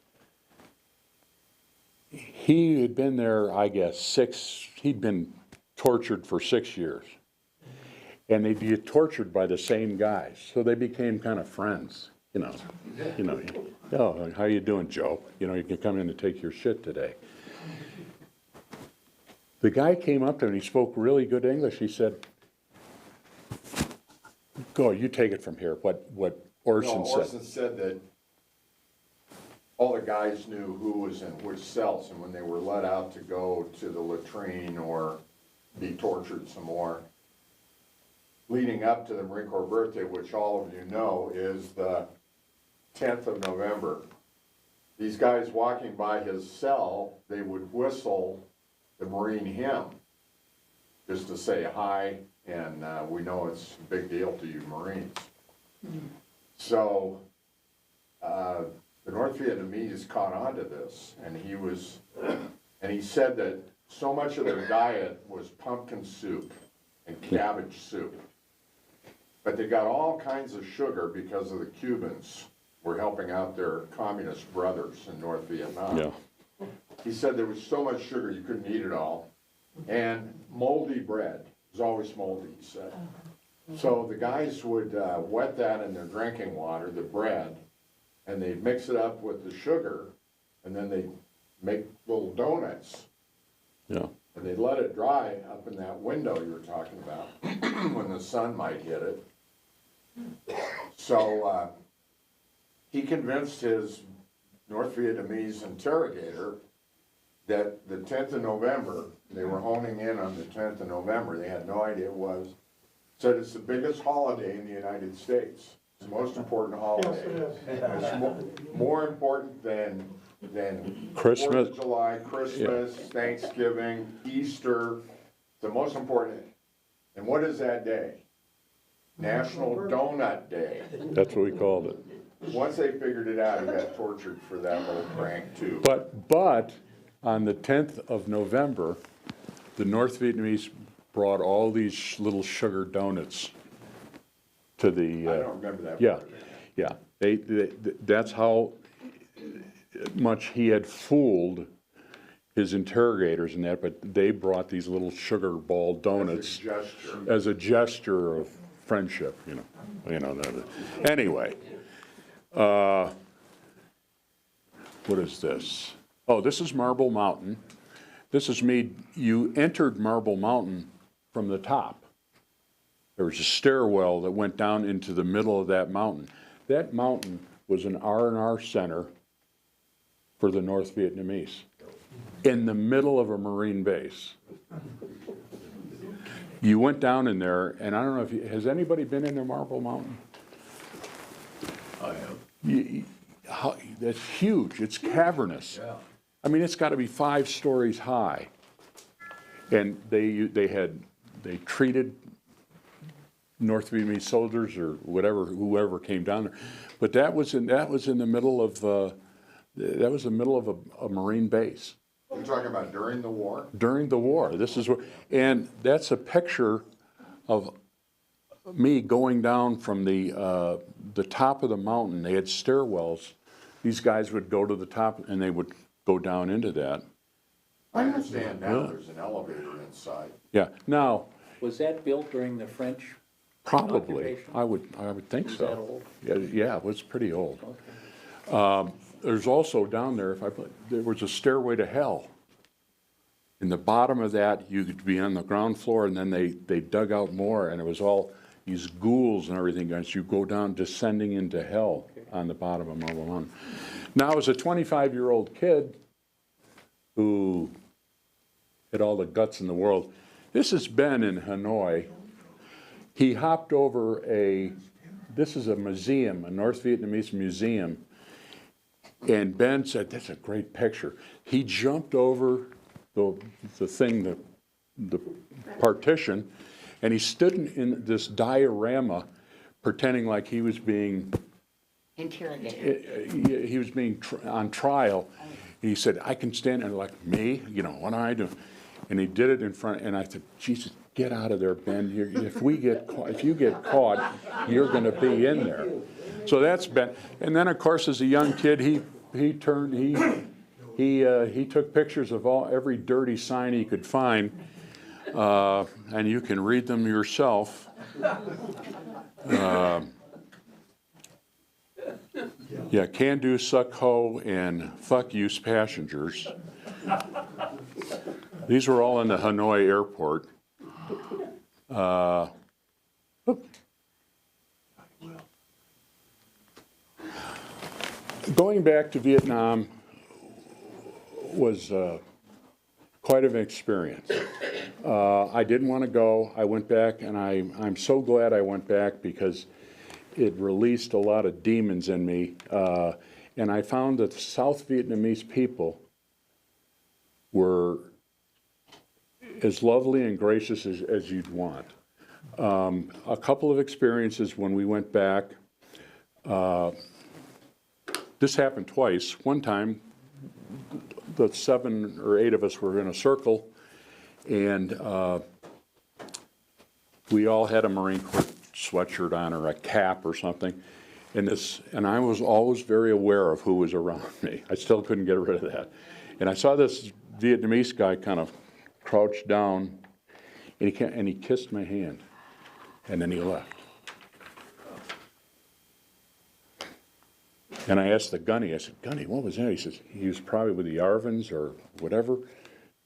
He had been there, I guess, he'd been tortured for 6 years. And they'd get tortured by the same guys. So they became kind of friends, oh, how you doing, Joe? You can come in and take your shit today. The guy came up to him and he spoke really good English. He said, go, you take it from here, what Orson said. Orson said that all the guys knew who was in which cells, and when they were let out to go to the latrine or be tortured some more, leading up to the Marine Corps birthday, which all of you know is the 10th of November, these guys walking by his cell, they would whistle the Marine hymn just to say hi, and we know it's a big deal to you Marines. So the North Vietnamese caught on to this, and he said that so much of their diet was pumpkin soup and cabbage soup. But they got all kinds of sugar because of the Cubans were helping out their communist brothers in North Vietnam. Yeah. He said there was so much sugar you couldn't eat it all. And moldy bread. It was always moldy, he said. So the guys would wet that in their drinking water, the bread, and they'd mix it up with the sugar, and then they'd make little donuts. Yeah. And they'd let it dry up in that window you were talking about when the sun might hit it. So he convinced his North Vietnamese interrogator that the 10th of November, they were honing in on the 10th of November, they had no idea it was, said it's the biggest holiday in the United States. It's the most important holiday. It's more important than Christmas. 4th of July, Christmas, Thanksgiving, Easter, the most important. And what is that day? National Donut Day. That's what we called it. Once they figured it out, he got tortured for that little prank too. But on the 10th of November, the North Vietnamese brought all these little sugar donuts to the. I don't remember that. Yeah, part of it. yeah. That's how much he had fooled his interrogators and that, but they brought these little sugar ball donuts as a gesture of friendship, you know. Anyway, what is this? Oh, this is Marble Mountain. This is me. You entered Marble Mountain from the top. There was a stairwell that went down into the middle of that mountain. That mountain was an R&R center for the North Vietnamese in the middle of a Marine base. You went down in there, and I don't know if has anybody been into Marble Mountain? I have. That's huge. It's cavernous. Yeah. I mean, it's got to be 5 stories high. And they treated North Vietnamese soldiers or whoever came down there. But that was in the middle of a Marine base. You're talking about during the war? During the war. This is what, and that's a picture of me going down from the top of the mountain. They had stairwells. These guys would go to the top and they would go down into that. I understand now there's an elevator inside. Yeah. Now, Was that built during the French? probably Occupation? I would think Is so. that old? Yeah, it was pretty old. Okay. There's also down there, there was a stairway to hell. In the bottom of that, you could be on the ground floor, and then they dug out more, and it was all these ghouls and everything, as you go down, descending into hell on the bottom of Marble Mountain. Now, as a 25-year-old kid who had all the guts in the world, this is Ben in Hanoi. He hopped over this is a museum, a North Vietnamese museum, and Ben said, that's a great picture. He jumped over the thing, the partition, and he stood in this diorama pretending like he was being interrogated. he was being on trial. And he said, I can stand there like me, what do I do? And he did it in front, and I said, Jesus, get out of there, Ben. If you get caught, you're going to be in there. So that's Ben. And then, of course, as a young kid, he took pictures of every dirty sign he could find, and you can read them yourself. Yeah, can do, suck ho, and fuck use passengers. These were all in the Hanoi airport. Going back to Vietnam was quite an experience. I didn't want to go. I went back, and I'm so glad I went back because it released a lot of demons in me. And I found that the South Vietnamese people were as lovely and gracious as you'd want. A couple of experiences when we went back. This happened twice. One time, the 7 or 8 of us were in a circle, and we all had a Marine Corps sweatshirt on or a cap or something. And I was always very aware of who was around me. I still couldn't get rid of that. And I saw this Vietnamese guy kind of crouched down, and he kissed my hand, and then he left. And I asked the gunny, I said, Gunny, what was that? He says, he was probably with the Arvins or whatever,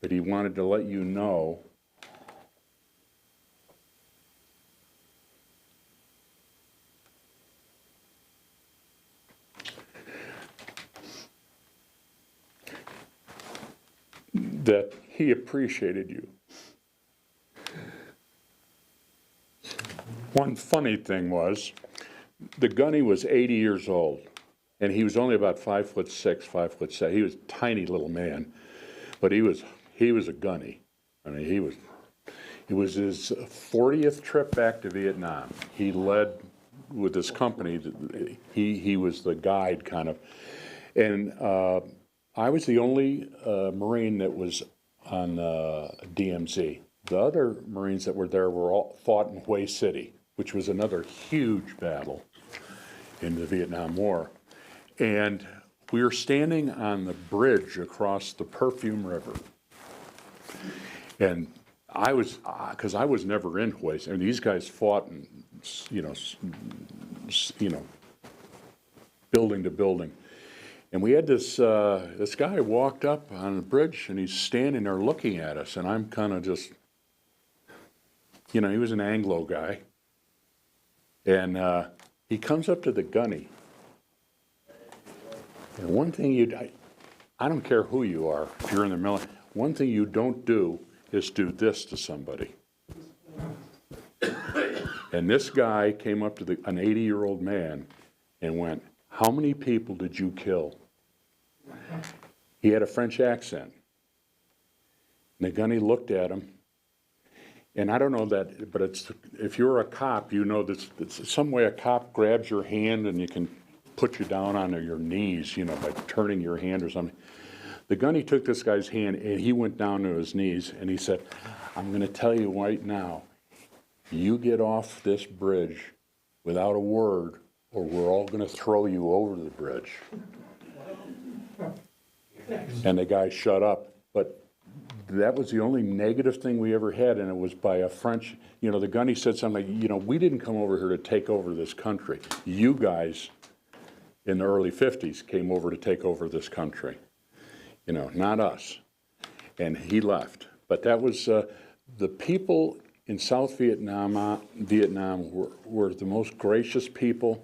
but he wanted to let you know that he appreciated you. One funny thing was, the gunny was 80 years old, and he was only about 5'6", 5'7". He was a tiny little man, but he was a gunny. I mean, it was his 40th trip back to Vietnam. He led with his company. He was the guide, kind of. And I was the only Marine that was on DMZ. The other Marines that were there were all fought in Hue City, which was another huge battle in the Vietnam War. And we were standing on the bridge across the Perfume River. And because I was never in Hue City. I mean, these guys fought in, you know, building to building. And we had this guy walked up on the bridge, and he's standing there looking at us, and I'm kind of just, you know, he was an Anglo guy. And he comes up to the gunny. And one thing I don't care who you are, if you're in the military, one thing you don't do is do this to somebody. And this guy came up to an 80-year-old man and went, "How many people did you kill?" He had a French accent. And the gunny looked at him. And I don't know that, but if you're a cop, you know that it's some way a cop grabs your hand and you can put you down on your knees, you know, by turning your hand or something. The gunny took this guy's hand and he went down to his knees and he said, "I'm going to tell you right now, you get off this bridge without a word or we're all going to throw you over the bridge." And the guy shut up. But that was the only negative thing we ever had, and it was by a French, you know, the gunny said something like, "You know, we didn't come over here to take over this country. You guys in the early 50s came over to take over this country. You know, not us." And he left. But that was, the people in South Vietnam were the most gracious people.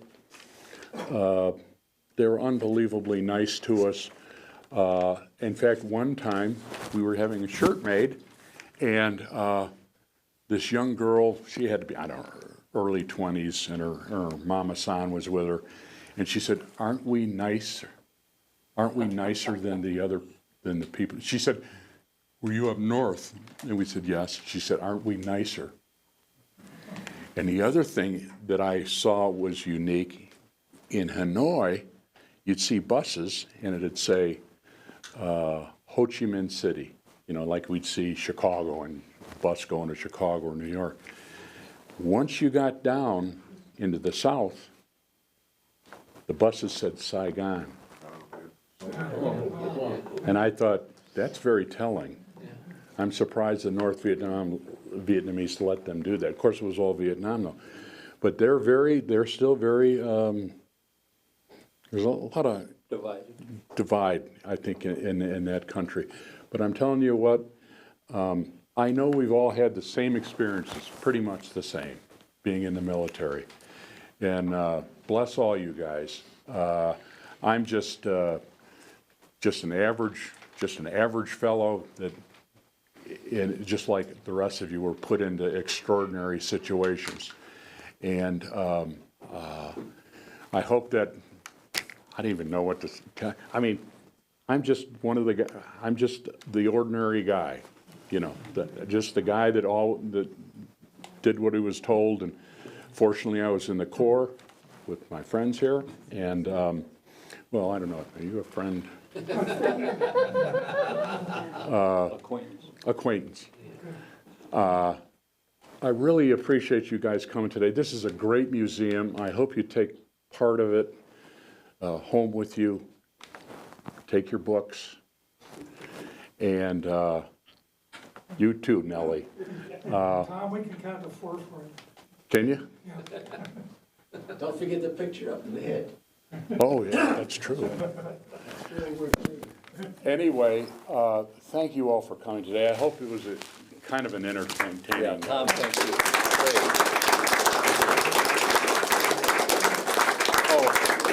They were unbelievably nice to us. In fact, one time we were having a shirt made, and this young girl, she had to be, I don't know, early 20s, and her mama-san was with her, and she said, "Aren't we nice? Aren't we nicer than the people?" She said, "Were you up north?" And we said, "Yes." She said, "Aren't we nicer?" And the other thing that I saw was unique, in Hanoi, you'd see buses, and it'd say, Ho Chi Minh City, you know, like we'd see Chicago and bus going to Chicago or New York. Once you got down into the south, the buses said Saigon. And I thought, that's very telling. I'm surprised the North Vietnamese let them do that. Of course, it was all Vietnam, though. But they're still very, there's a lot of divide, I think, in that country. But I'm telling you what, I know we've all had the same experiences, pretty much the same, being in the military. And bless all you guys. I'm just an average fellow that, just like the rest of you, were put into extraordinary situations. And I hope that, I don't even know what to, I mean, I'm just I'm just the ordinary guy, you know, just the guy that did what he was told. And fortunately, I was in the Corps with my friends here. And, well, I don't know, are you a friend? Acquaintance. I really appreciate you guys coming today. This is a great museum. I hope you take part of it home with you. Take your books. And you too, Nellie. Tom, we can count to 4 for you. Can you? Don't forget the picture up in the head. Oh, yeah, that's true. Anyway, thank you all for coming today. I hope it was kind of an entertaining. Yeah, Tom, thank you. Great. Oh,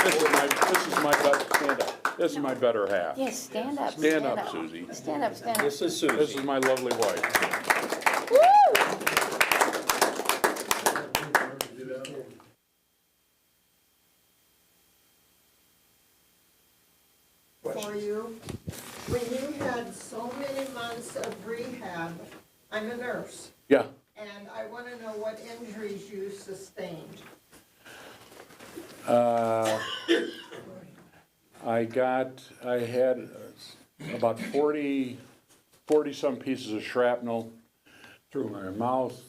this is my best stand-up. This is my better half. Yes, stand up. Stand up, Susie. Stand up, stand up. This is This is Susie. my lovely wife. For you, when you had so many months of rehab, I'm a nurse, Yeah. and I want to know what injuries you sustained. I had about 40-some pieces of shrapnel through my mouth,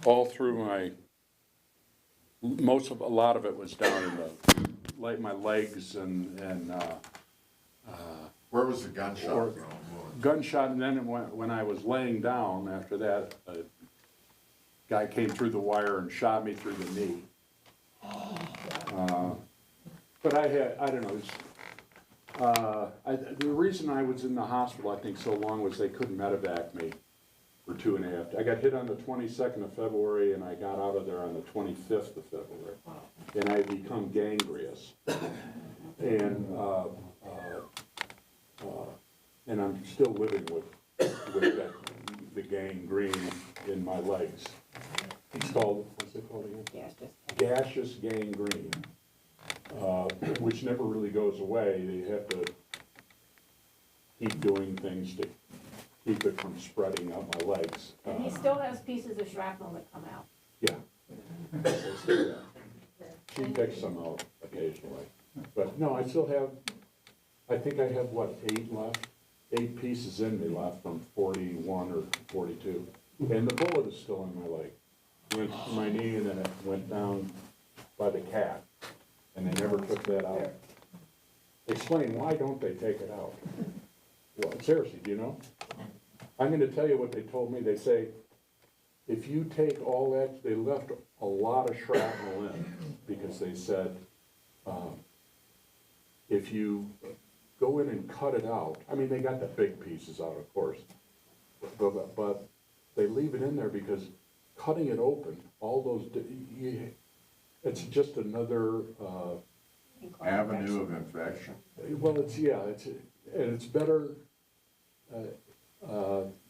all through a lot of it was down in my legs and Where was the gunshot Or- from? gunshot, and then when I was laying down after that, a guy came through the wire and shot me through the knee. But I don't know, the reason I was in the hospital, I think, so long was they couldn't medevac me for 2.5. I got hit on the 22nd of February, and I got out of there on the 25th of February. And I had become gangrenous. And I'm still living with the gangrene in my legs. It's called, what's it called again? Gaseous gangrene, which never really goes away. They have to keep doing things to keep it from spreading up my legs. And he still has pieces of shrapnel that come out. Yeah. She picks some out occasionally. But no, I still have, I think I have, what, 8 left? 8 pieces in me left from 41 or 42. And the bullet is still in my leg. Went to my knee and then it went down by the calf. And they never took that out. Explain, why don't they take it out? Well, seriously, do you know? I'm gonna tell you what they told me. They say, if you take all that, they left a lot of shrapnel in, because they said, if you go in and cut it out, I mean, they got the big pieces out, of course, but they leave it in there because cutting it open, all those, it's just another, Avenue of infection. well, it's better,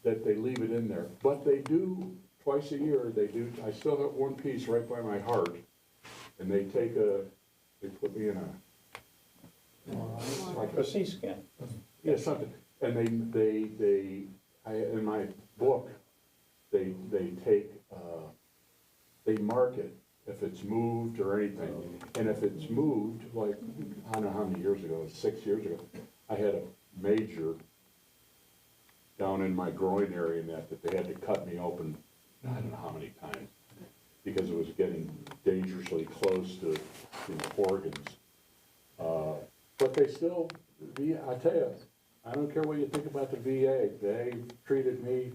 that they leave it in there. But they do, twice a year, I still have one piece right by my heart, and they put me in Like a C scan. something, and in my book, they mark it if it's moved or anything. And if it's moved, like, I don't know how many years ago, 6 years ago, I had a major down in my groin area and that they had to cut me open, I don't know how many times, because it was getting dangerously close to organs. But they still, I tell you, I don't care what you think about the VA, they treated me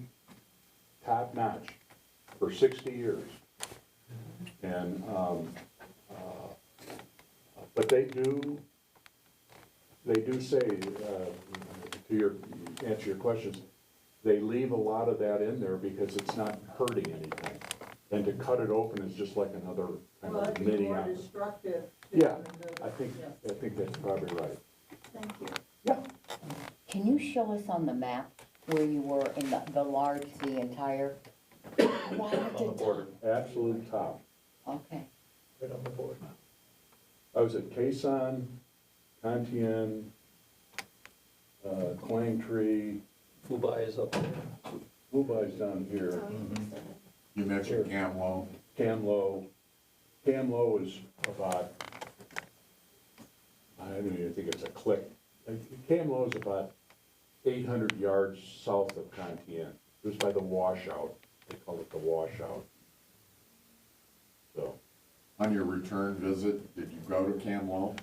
top notch for 60 years. And, but they do say, answer your questions, they leave a lot of that in there because it's not hurting anything. And to cut it open is just like another kind Well, of it'd be mini. more destructive. to Yeah, remove- I think Yes. that's probably right. Thank you. Yeah. Can you show us on the map where you were in the entire? Right at the top. Absolute top. Okay. Right on the board. I was at Quezon, Cantien, Quangtree, Fubai is up there. Fubai's down here, You mentioned Camlo. Camlo. Camlo is about, I don't even think it's a click. Camlo is about 800 yards south of Cantien. It was by the washout. They call it the washout. So, On your return visit, did you go to Camlo?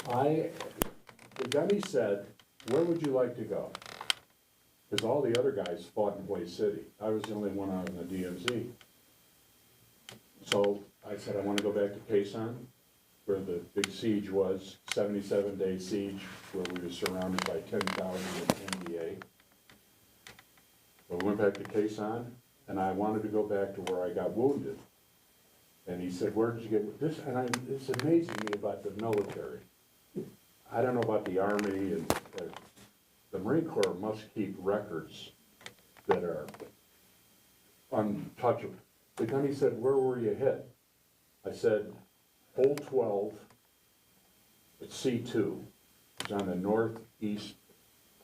the dummy said, where would you like to go? Because all the other guys fought in Place City. I was the only one out in the DMZ. So I said, I want to go back to Quezon, where the big siege was, 77-day siege, where we were surrounded by 10,000 NDA. So we went back to Quezon, and I wanted to go back to where I got wounded. And he said, where did you get this? And it's amazing me about the military. I don't know about the Army and the Marine Corps must keep records that are untouchable. The gunny said, "Where were you hit?" I said, "Hole 12 at C2. It's on the northeast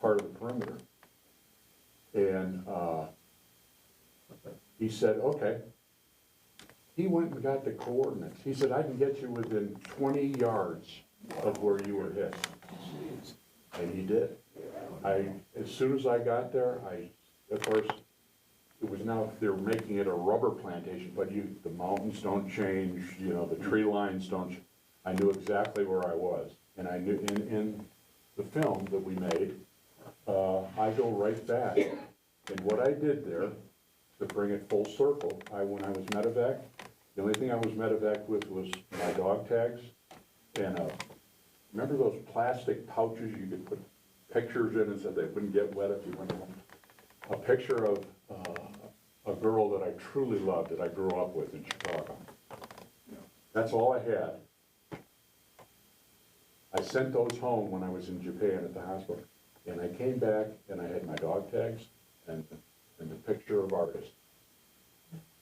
part of the perimeter." And he said, "Okay." He went and got the coordinates. He said, "I can get you within 20 yards of where you were hit." And he did. As soon as I got there, of course, it was now, they were making it a rubber plantation, but the mountains don't change, the tree lines don't, I knew exactly where I was. And I knew, in the film that we made, I go right back. And what I did there, to bring it full circle, when I was medevac, the only thing I was medevac with was my dog tags and remember those plastic pouches you could put pictures in and so they wouldn't get wet if you went home? A picture of a girl that I truly loved, that I grew up with in Chicago. That's all I had. I sent those home when I was in Japan at the hospital. And I came back and I had my dog tags and the picture of artist.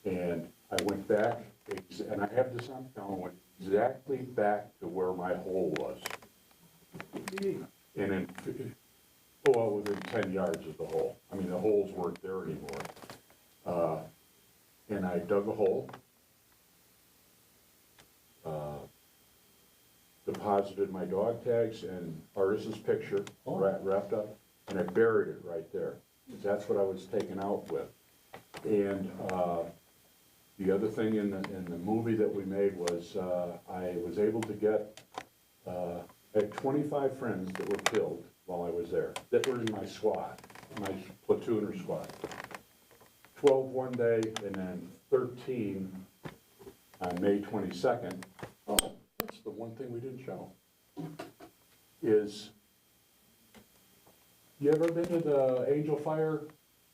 And I went back, and I have this on film, went exactly back to where my hole was. And within 10 yards of the hole. I mean, the holes weren't there anymore. And I dug a hole, deposited my dog tags and artist's picture wrapped up, and I buried it right there. That's what I was taken out with. And the other thing in the movie that we made was I was able to get, I had 25 friends that were killed while I was there, that were in my squad, my platoon or squad. 12 one day, and then 13 on May 22nd. Oh, that's the one thing we didn't show. Is, you ever been to the Angel Fire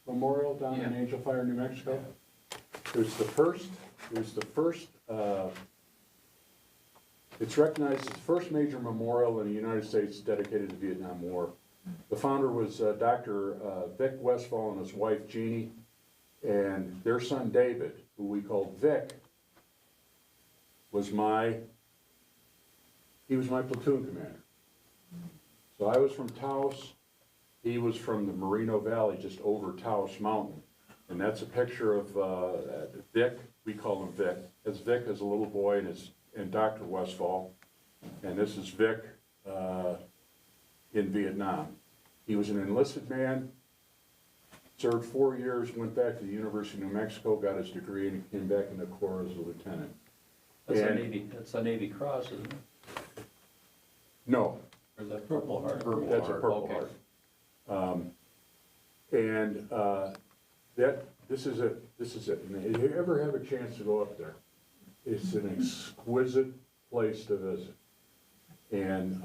Memorial down in Angel Fire, New Mexico? It was the first, it's recognized as the first major memorial in the United States dedicated to the Vietnam War. The founder was Dr. Vic Westfall and his wife Jeannie, and their son David, who we called Vic, was my platoon commander. So I was from Taos, he was from the Merino Valley, just over Taos Mountain. And that's a picture of Vic, we call him Vic. As Vic as a little boy and Dr. Westfall. And this is Vic in Vietnam. He was an enlisted man, served 4 years, went back to the University of New Mexico, got his degree, and he came back in the Corps as a lieutenant. That's a Navy Cross, isn't it? No. Or is that Purple Heart? That's a Purple Heart. This is it. And if you ever have a chance to go up there, it's an exquisite place to visit. And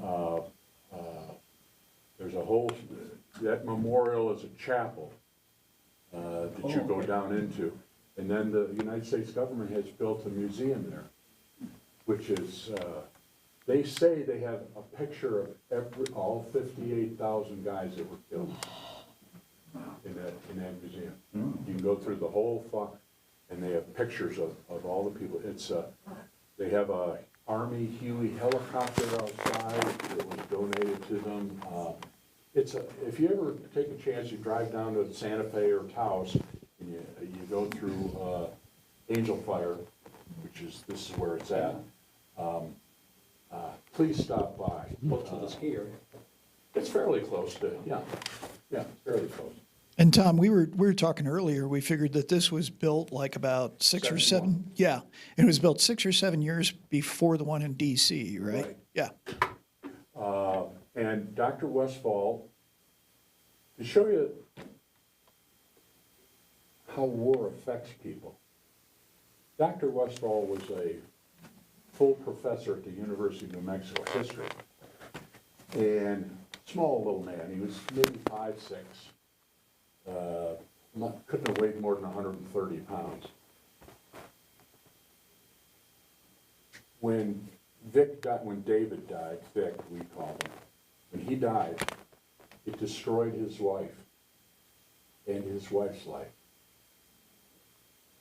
there's a whole, that memorial is a chapel that you go down into. And then the United States government has built a museum there, which is, they say they have a picture of all 58,000 guys that were killed in that museum. You can go through the whole and they have pictures of all the people. It's they have a Army Huey helicopter outside that was donated to them. If you ever take a chance, you drive down to Santa Fe or Taos, and you go through Angel Fire, this is where it's at. Please stop by. Close to the ski area. It's fairly close to, yeah, it's fairly close. And Tom, we were talking earlier, we figured that this was built like about 6 or 7, yeah. It was built 6 or 7 years before the one in DC, right? Yeah. And Dr. Westfall, to show you how war affects people, Dr. Westfall was a full professor at the University of New Mexico history. And small little man, he was maybe 5'6". Couldn't have weighed more than 130 pounds. When David died, Vic, we called when he died, it destroyed his life and his wife's life.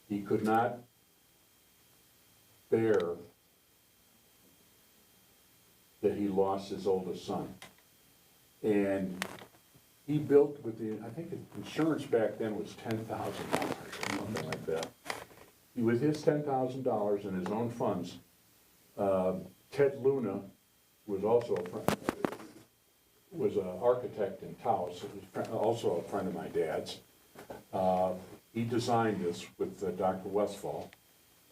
He could not bear that he lost his oldest son. And he built with I think the insurance back then was $10,000 or something like that. With his $10,000 and his own funds, Ted Luna was also was an architect in Taos, also a friend of my dad's. He designed this with Dr. Westfall,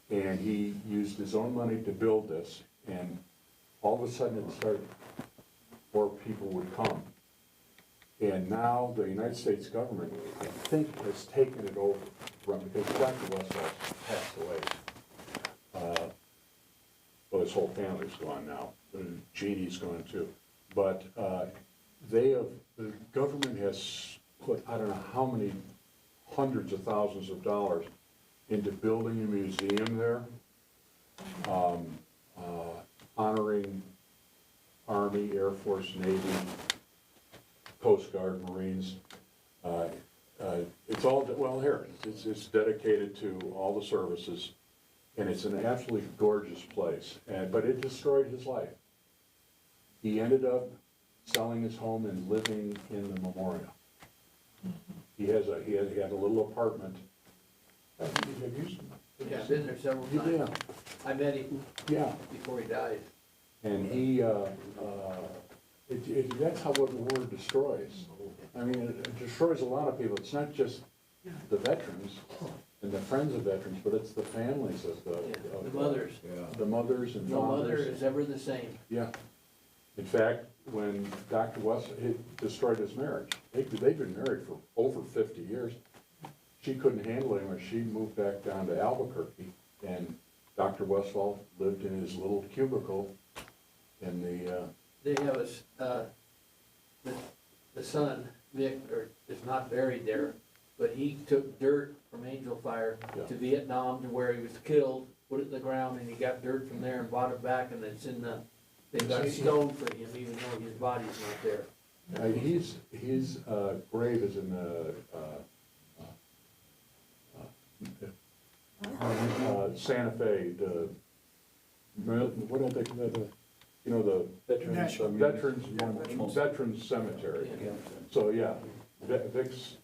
and he used his own money to build this, and all of a sudden it started, more people would come. And now the United States government, I think, has taken it over because Dr. Westfall passed away. Well, his whole family's gone now. Jeannie's gone too. But the government has put, I don't know how many hundreds of thousands of dollars into building a museum there, honoring Army, Air Force, Navy, Coast Guard, Marines. It's all, well, here, it's dedicated to all the services, and it's an absolutely gorgeous place, but it destroyed his life. He ended up selling his home and living in the memorial. He had a little apartment. Yeah, I've been there several Yeah, times. I met him yeah, before he died. and he, that's how what war destroys. I mean, it destroys a lot of people. It's not just the veterans and the friends of veterans, but it's the families of The mothers. the mothers and No mother fathers. is ever the same. Yeah. In fact, when Dr. West, it destroyed his marriage. They'd been married for over 50 years. She couldn't handle him, or she moved back down to Albuquerque, and Dr. Westfall lived in his little cubicle in the, They have the son, Vic, is not buried there, but he took dirt from Angel Fire Yeah. to Vietnam to where he was killed, put it in the ground, and he got dirt from there and brought it back, and it's in they got stone for him, even though his body's not there. his grave is in the, Santa Fe, what are they, the Veterans Cemetery. Yeah. So, yeah, Vic's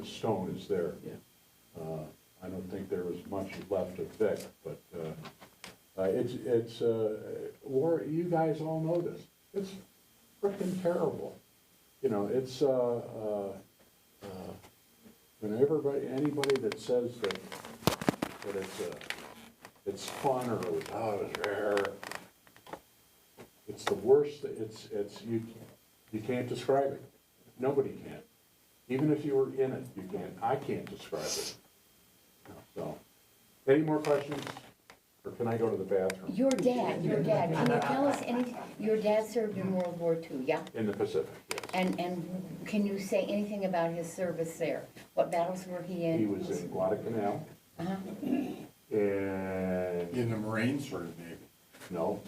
stone is there. Yeah. I don't think there was much left of Vic, but, it's war, you guys all know this. It's frickin' terrible. It's, when anybody that says that it's fun or it's rare, it's the worst, you can't describe it. Nobody can. Even if you were in it, you can't. I can't describe it. So, any more questions? Or can I go to the bathroom? Your dad, can you tell us your dad served in World War II, yeah? In the Pacific, yes. And can you say anything about his service there? What battles were he in? He was in Guadalcanal, Uh-huh. and... In the Marines or the Navy? No,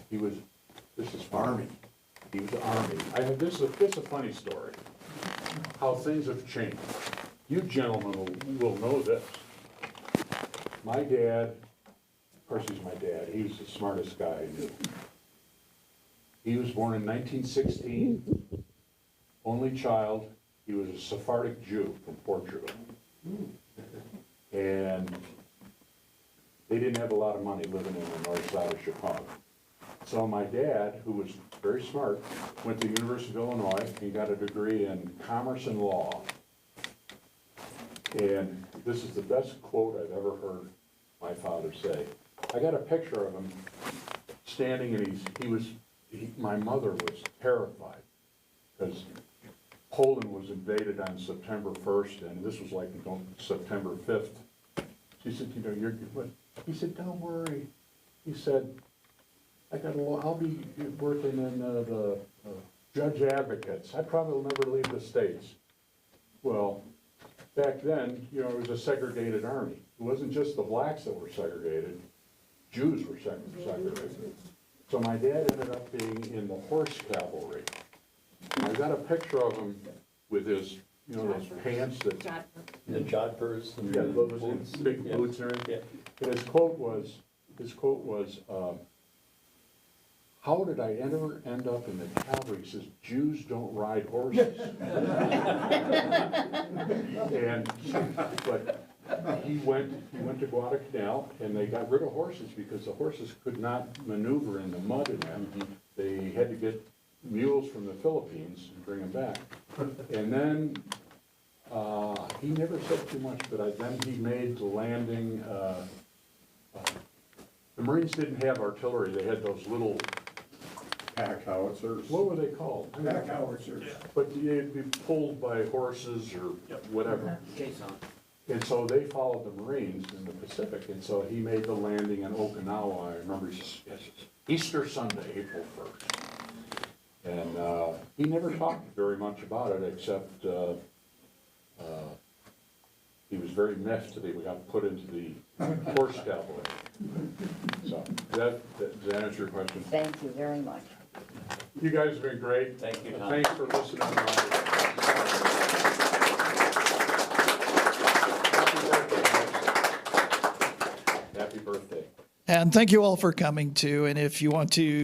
this is Army. He was Army. This is a funny story, how things have changed. You gentlemen will know this. My dad, of course he's my dad, he was the smartest guy I knew. He was born in 1916, only child. He was a Sephardic Jew from Portugal. And they didn't have a lot of money living in the north side of Chicago. So my dad, who was very smart, went to the University of Illinois. He got a degree in commerce and law. And this is the best quote I've ever heard my father say. I got a picture of him standing, and my mother was terrified because Poland was invaded on September 1st, and this was like September 5th. She said, what? He said, don't worry. He said, I'll be working in the judge advocates. I probably will never leave the States. Well, back then, it was a segregated army. It wasn't just the blacks that were segregated. Jews were segregated. So my dad ended up being in the horse cavalry. I got a picture of him with his, you know, those pants that, The jodhpurs and yeah, the those boots. big Yeah. boots and everything. Yeah. And his quote was, how did I ever end up in the cavalry? He says, Jews don't ride horses. And, but he went to Guadalcanal, and they got rid of horses because the horses could not maneuver in the mud in them. They had to get mules from the Philippines and bring them back. And then, he never said too much, but then he made the landing, the Marines didn't have artillery, they had those little, Pack howitzers. what were they called? Pack howitzers. But they'd be pulled by horses or whatever. And so they followed the Marines in the Pacific, and so he made the landing in Okinawa, I remember, he says, yes, it's Easter Sunday, April 1st. And he never talked very much about it, except he was very miffed that he got put into the horse cavalry. So, does that answer your question? Thank you very much. You guys have been great. Thank you, Tom. Thanks for listening. Happy birthday. And thank you all for coming too, and if you want to